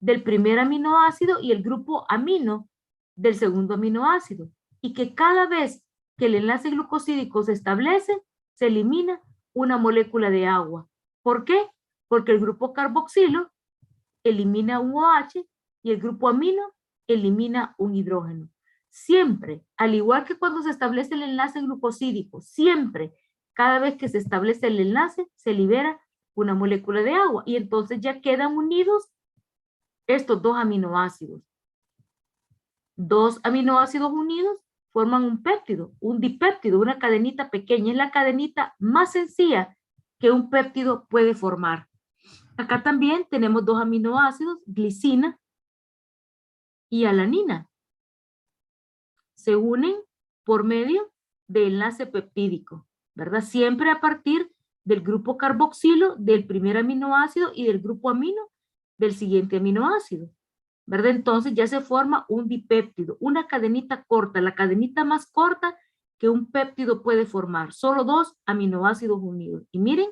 Speaker 1: del primer aminoácido y el grupo amino del segundo aminoácido. Y que cada vez que el enlace glucosídico se establece, se elimina una molécula de agua. ¿Por qué? Porque el grupo carboxilo elimina un OH y el grupo amino elimina un hidrógeno. Siempre, al igual que cuando se establece el enlace glucosídico, siempre, cada vez que se establece el enlace, se libera una molécula de agua y entonces ya quedan unidos estos dos aminoácidos. Dos aminoácidos unidos forman un péptido, un dipéptido, una cadenita pequeña. Es la cadenita más sencilla que un péptido puede formar. Acá también tenemos dos aminoácidos, glicina y alanina. Se unen por medio de enlace peptídico, ¿verdad? Siempre a partir del grupo carboxilo del primer aminoácido y del grupo amino del siguiente aminoácido, ¿verdad? Entonces ya se forma un dipéptido, una cadenita corta, la cadenita más corta que un péptido puede formar, solo dos aminoácidos unidos. Y miren,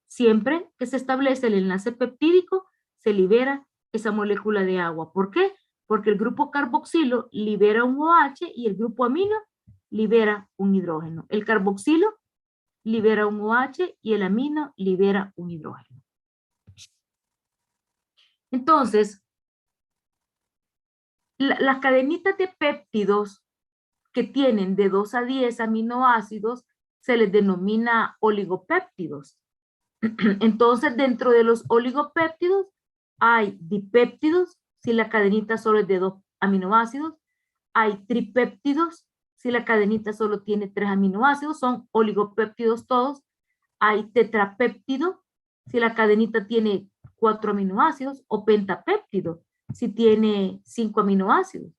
Speaker 1: siempre que se establece el enlace peptídico, se libera esa molécula de agua. ¿Por qué? Porque el grupo carboxilo libera un OH y el grupo amino libera un hidrógeno. El carboxilo libera un OH y el amino libera un hidrógeno. Entonces, las cadenitas de péptidos que tienen de 2 a 10 aminoácidos se les denomina oligopéptidos. Entonces, dentro de los oligopéptidos hay dipéptidos, si la cadenita solo es de 2 aminoácidos, hay tripéptidos, si la cadenita solo tiene 3 aminoácidos, son oligopéptidos todos, hay tetrapéptido, si la cadenita tiene 4 aminoácidos, o pentapéptido, si tiene 5 aminoácidos.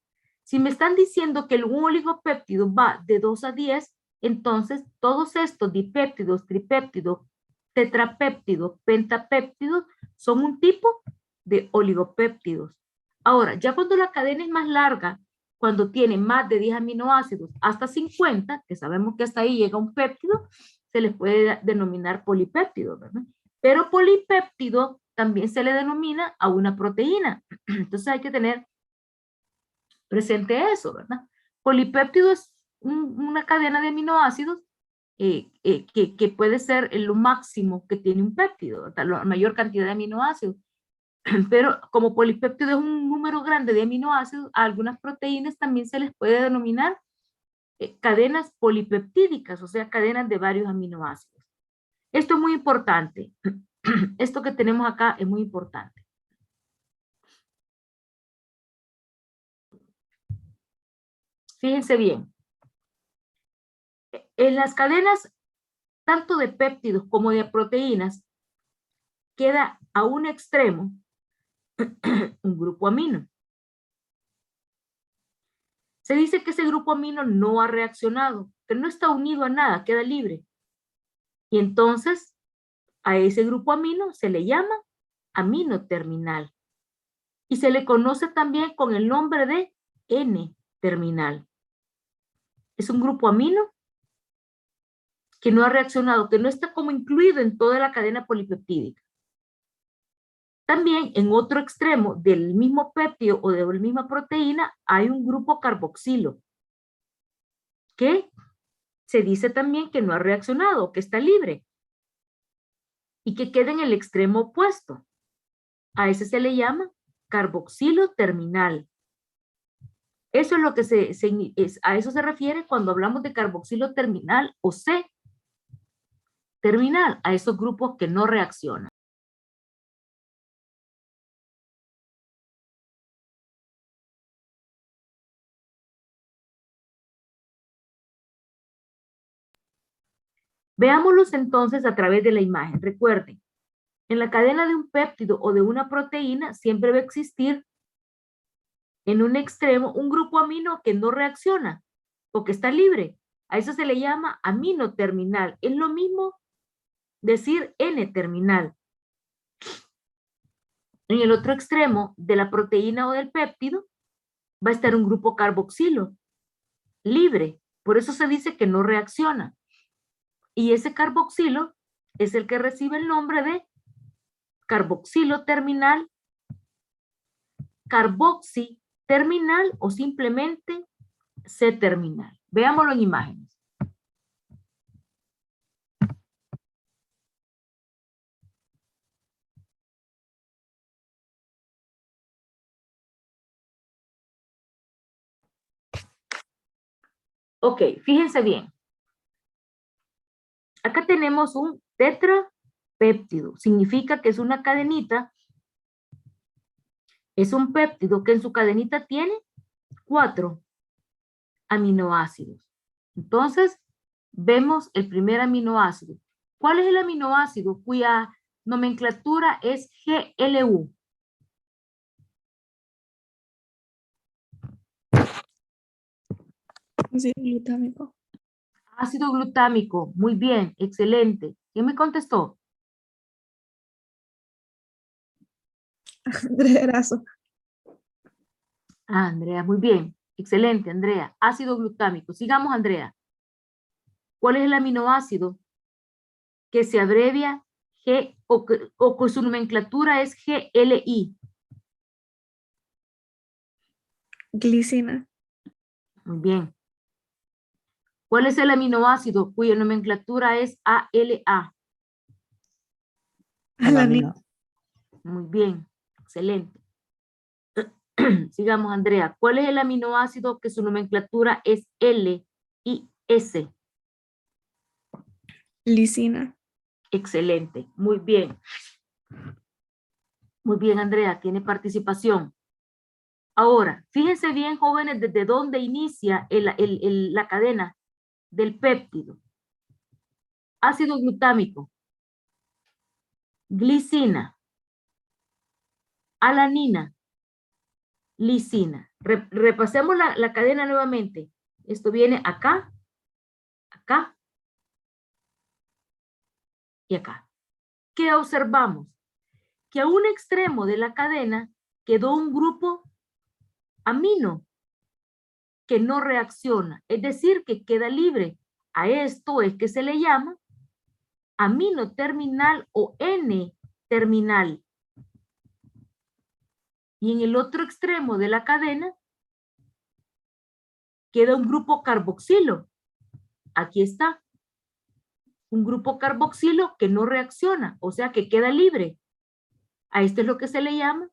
Speaker 1: Si me están diciendo que el oligopéptido va de 2 a 10, entonces todos estos dipéptidos, tripéptidos, tetrapéptidos, pentapéptidos son un tipo de oligopéptidos. Ahora, ya cuando la cadena es más larga, cuando tiene más de 10 aminoácidos hasta 50, que sabemos que hasta ahí llega un péptido, se les puede denominar polipéptido, ¿verdad? Pero polipéptido también se le denomina a una proteína. Entonces hay que tener presente eso, ¿verdad? Polipéptido es una cadena de aminoácidos que puede ser lo máximo que tiene un péptido, ¿verdad? La mayor cantidad de aminoácidos. Pero como polipéptido es un número grande de aminoácidos, a algunas proteínas también se les puede denominar cadenas polipeptídicas, o sea, cadenas de varios aminoácidos. Esto es muy importante. Esto que tenemos acá es muy importante. Fíjense bien. En las cadenas, tanto de péptidos como de proteínas, queda a un extremo un grupo amino. Se dice que ese grupo amino no ha reaccionado, que no está unido a nada, queda libre. Y entonces a ese grupo amino se le llama amino terminal. Y se le conoce también con el nombre de N-terminal. Es un grupo amino que no ha reaccionado, que no está como incluido en toda la cadena polipeptídica. También en otro extremo del mismo péptido o de la misma proteína hay un grupo carboxilo que se dice también que no ha reaccionado, que está libre y que queda en el extremo opuesto. A ese se le llama carboxilo terminal. Eso es lo que a eso se refiere cuando hablamos de carboxilo terminal o C terminal, a esos grupos que no reaccionan. Veámoslos entonces a través de la imagen. Recuerden, en la cadena de un péptido o de una proteína siempre va a existir en un extremo un grupo amino que no reacciona o que está libre. A eso se le llama amino terminal. Es lo mismo decir N-terminal. En el otro extremo de la proteína o del péptido va a estar un grupo carboxilo libre. Por eso se dice que no reacciona. Y ese carboxilo es el que recibe el nombre de carboxilo terminal, carboxi terminal o simplemente C-terminal. Veámoslo en imágenes. Ok, fíjense bien. Acá tenemos un tetrapéptido. Significa que es una cadenita. Es un péptido que en su cadenita tiene 4 aminoácidos. Entonces, vemos el primer aminoácido. ¿Cuál es el aminoácido cuya nomenclatura es GLU?
Speaker 8: Ácido glutámico.
Speaker 1: Ácido glutámico. Muy bien, excelente. ¿Quién me contestó?
Speaker 8: Andrea Erazo.
Speaker 1: Ah, Andrea, muy bien. Excelente, Andrea. Ácido glutámico. Sigamos, Andrea. ¿Cuál es el aminoácido que se abrevia G o que su nomenclatura es GLI?
Speaker 8: Glicina.
Speaker 1: Muy bien. ¿Cuál es el aminoácido cuya nomenclatura es ALA?
Speaker 8: Alanina.
Speaker 1: Muy bien, excelente. Sigamos, Andrea. ¿Cuál es el aminoácido que su nomenclatura es L y S?
Speaker 8: Lisina.
Speaker 1: Excelente, muy bien. Muy bien, Andrea, tiene participación. Ahora, fíjense bien, jóvenes, desde dónde inicia la cadena del péptido. Ácido glutámico, glicina, alanina, lisina. Repasemos la cadena nuevamente. Esto viene acá, acá y acá. ¿Qué observamos? Que a un extremo de la cadena quedó un grupo amino que no reacciona, es decir, que queda libre. A esto es que se le llama amino terminal o N-terminal. Y en el otro extremo de la cadena queda un grupo carboxilo. Aquí está. Un grupo carboxilo que no reacciona, o sea que queda libre. A esto es lo que se le llama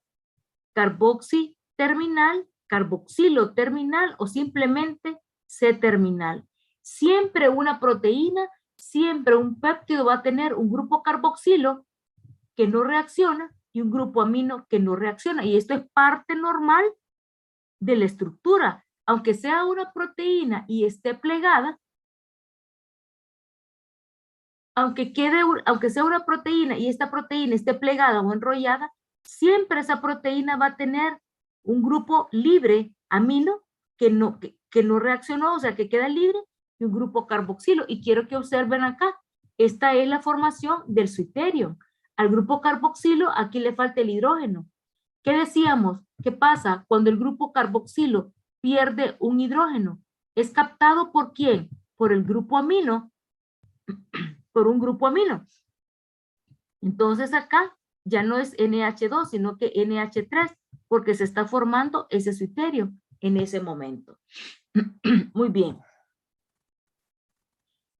Speaker 1: carboxi terminal, carboxilo terminal o simplemente C-terminal. Siempre una proteína, siempre un péptido va a tener un grupo carboxilo que no reacciona y un grupo amino que no reacciona. Y esto es parte normal de la estructura. Aunque sea una proteína y esté plegada, aunque sea una proteína y esta proteína esté plegada o enrollada, siempre esa proteína va a tener un grupo libre amino que no reaccionó, o sea que queda libre, y un grupo carboxilo. Y quiero que observen acá, esta es la formación del suiterio. Al grupo carboxilo aquí le falta el hidrógeno. ¿Qué decíamos? ¿Qué pasa cuando el grupo carboxilo pierde un hidrógeno? ¿Es captado por quién? Por el grupo amino, por un grupo amino. Entonces acá ya no es NH2, sino que NH3, porque se está formando ese suiterio en ese momento. Muy bien.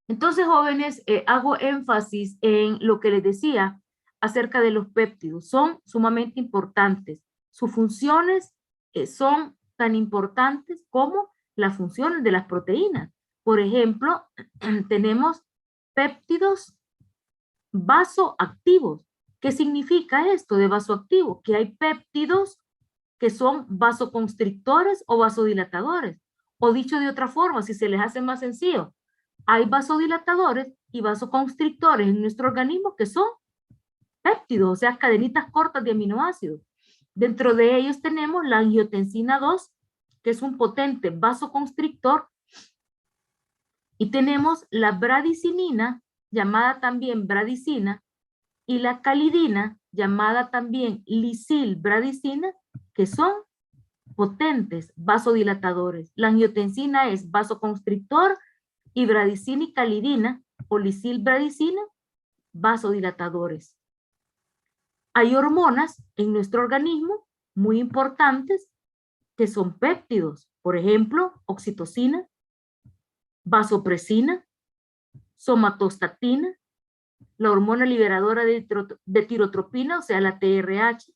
Speaker 1: Entonces, jóvenes, hago énfasis en lo que les decía acerca de los péptidos. Son sumamente importantes. Sus funciones son tan importantes como las funciones de las proteínas. Por ejemplo, tenemos péptidos vasoactivos. ¿Qué significa esto de vasoactivo? Que hay péptidos que son vasoconstrictores o vasodilatadores. O dicho de otra forma, si se les hace más sencillo, hay vasodilatadores y vasoconstrictores en nuestro organismo que son péptidos, o sea, cadenitas cortas de aminoácidos. Dentro de ellos tenemos la angiotensina 2, que es un potente vasoconstrictor, y tenemos la bradicinina, llamada también bradicina, y la calidina, llamada también lisilbradicina, que son potentes vasodilatadores. La angiotensina es vasoconstrictor y bradicina y calidina olisilbradicina, vasodilatadores. Hay hormonas en nuestro organismo muy importantes que son péptidos. Por ejemplo, oxitocina, vasopresina, somatostatina, la hormona liberadora de tirotropina, o sea, la TRH,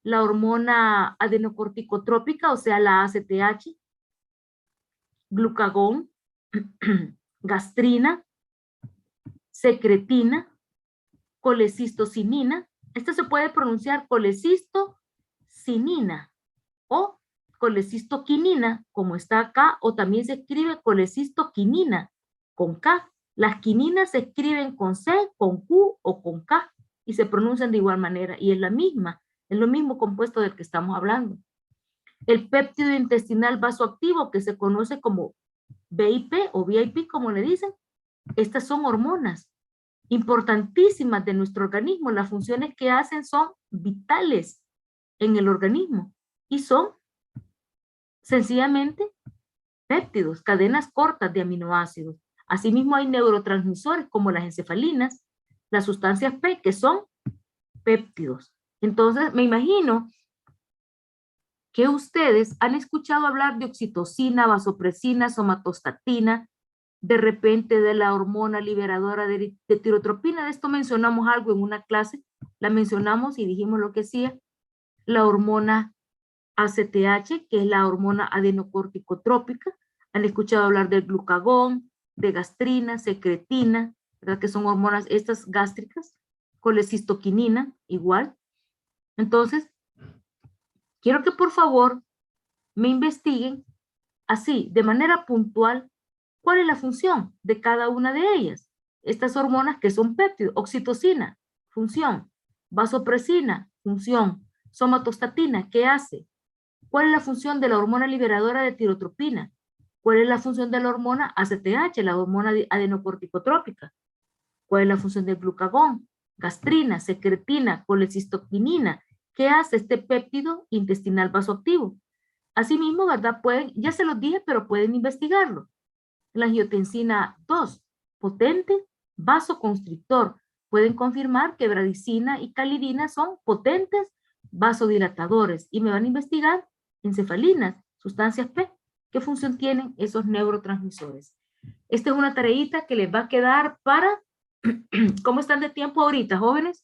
Speaker 1: la hormona adenocorticotrópica, o sea, la ACTH, glucagón, gastrina, secretina, colecistocinina. Esta se puede pronunciar colecistocinina o colecistoquinina, como está acá, o también se escribe colecistoquinina con K. Las quininas se escriben con C, con Q o con K y se pronuncian de igual manera y es la misma, es lo mismo compuesto del que estamos hablando. El péptido intestinal vasoactivo, que se conoce como VIP o VIP, como le dicen, estas son hormonas importantísimas de nuestro organismo. Las funciones que hacen son vitales en el organismo y son sencillamente péptidos, cadenas cortas de aminoácidos. Asimismo hay neurotransmisores como las encefalinas, las sustancias P, que son péptidos. Entonces me imagino que ustedes han escuchado hablar de oxitocina, vasopresina, somatostatina, de repente de la hormona liberadora de tirotropina. De esto mencionamos algo en una clase, la mencionamos y dijimos lo que hacía. La hormona ACTH, que es la hormona adenocorticotrópica. Han escuchado hablar del glucagón, de gastrina, secretina, ¿verdad? Que son hormonas estas gástricas, colecistoquinina, igual. Entonces, quiero que por favor me investiguen así, de manera puntual, cuál es la función de cada una de ellas. Estas hormonas que son péptidos, oxitocina, función, vasopresina, función, somatostatina, ¿qué hace? ¿Cuál es la función de la hormona liberadora de tirotropina? ¿Cuál es la función de la hormona ACTH, la hormona adenocorticotrópica? ¿Cuál es la función del glucagón? Gastrina, secretina, colecistoquinina. ¿Qué hace este péptido intestinal vasoactivo? Asimismo, ¿verdad? Pueden, ya se los dije, pero pueden investigarlo. La angiotensina 2, potente vasoconstrictor. Pueden confirmar que bradicina y calidina son potentes vasodilatadores y me van a investigar encefalinas, sustancias P. ¿Qué función tienen esos neurotransmisores? Esta es una tareita que les va a quedar para... ¿Cómo están de tiempo ahorita, jóvenes?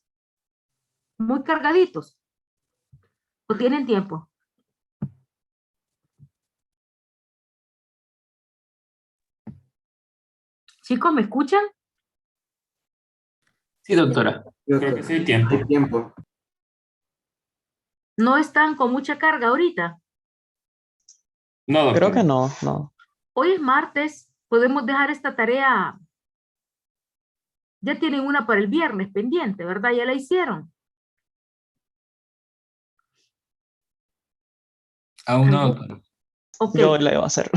Speaker 1: ¿Muy cargaditos? ¿O tienen tiempo? Chicos, ¿me escuchan?
Speaker 10: Sí, doctora.
Speaker 3: Sí,
Speaker 10: Creo que
Speaker 3: doctora.
Speaker 10: sí hay tiempo.
Speaker 3: Hay tiempo.
Speaker 1: ¿No están con mucha carga ahorita?
Speaker 10: No, doctora.
Speaker 4: Creo que no, no.
Speaker 1: Hoy es martes, podemos dejar esta tarea. Ya tienen una para el viernes pendiente, ¿verdad? Ya la hicieron.
Speaker 10: Aún no, doctora.
Speaker 1: Ok,
Speaker 4: Yo la iba a hacer.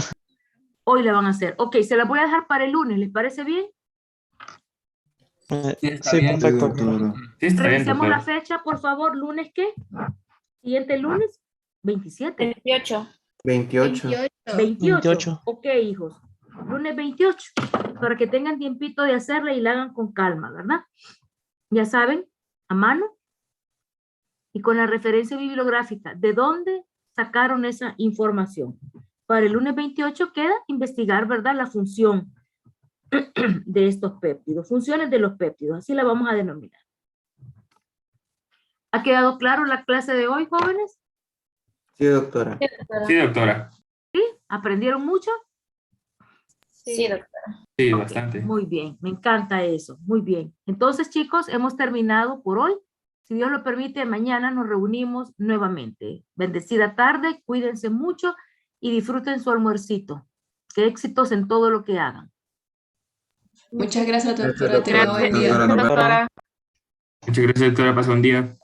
Speaker 1: hoy la van a hacer. Ok, se la voy a dejar para el lunes, ¿les parece bien?
Speaker 10: Sí, está
Speaker 4: Sí,
Speaker 10: bien,
Speaker 4: perfecto.
Speaker 6: doctora.
Speaker 10: Sí, está bien,
Speaker 1: Revisemos la
Speaker 10: doctora.
Speaker 1: fecha, por favor. ¿Lunes qué? Siguiente lunes, 27.
Speaker 7: 28.
Speaker 3: 28.
Speaker 1: 28.
Speaker 4: 28.
Speaker 1: Ok, hijos. Lunes 28. Para que tengan tiempito de hacerla y la hagan con calma, ¿verdad? Ya saben, a mano y con la referencia bibliográfica. ¿De dónde sacaron esa información? Para el lunes 28 queda investigar, ¿verdad? La función de estos péptidos. Funciones de los péptidos. Así la vamos a denominar. ¿Ha quedado claro la clase de hoy, jóvenes?
Speaker 3: Sí, doctora.
Speaker 10: Sí, doctora.
Speaker 1: ¿Aprendieron mucho?
Speaker 7: Sí, doctora.
Speaker 10: Sí,
Speaker 1: Ok,
Speaker 10: bastante.
Speaker 1: muy bien, me encanta eso, muy bien. Entonces, chicos, hemos terminado por hoy. Si Dios lo permite, mañana nos reunimos nuevamente. Bendecida tarde, cuídense mucho y disfruten su almuercito. Que éxitos en todo lo que hagan.
Speaker 9: Muchas gracias,
Speaker 3: Gracias,
Speaker 9: doctora. Tenga
Speaker 3: doctora.
Speaker 9: buen día.
Speaker 6: Doctora, nos vemos.
Speaker 10: Muchas gracias, doctora. Pasa un día.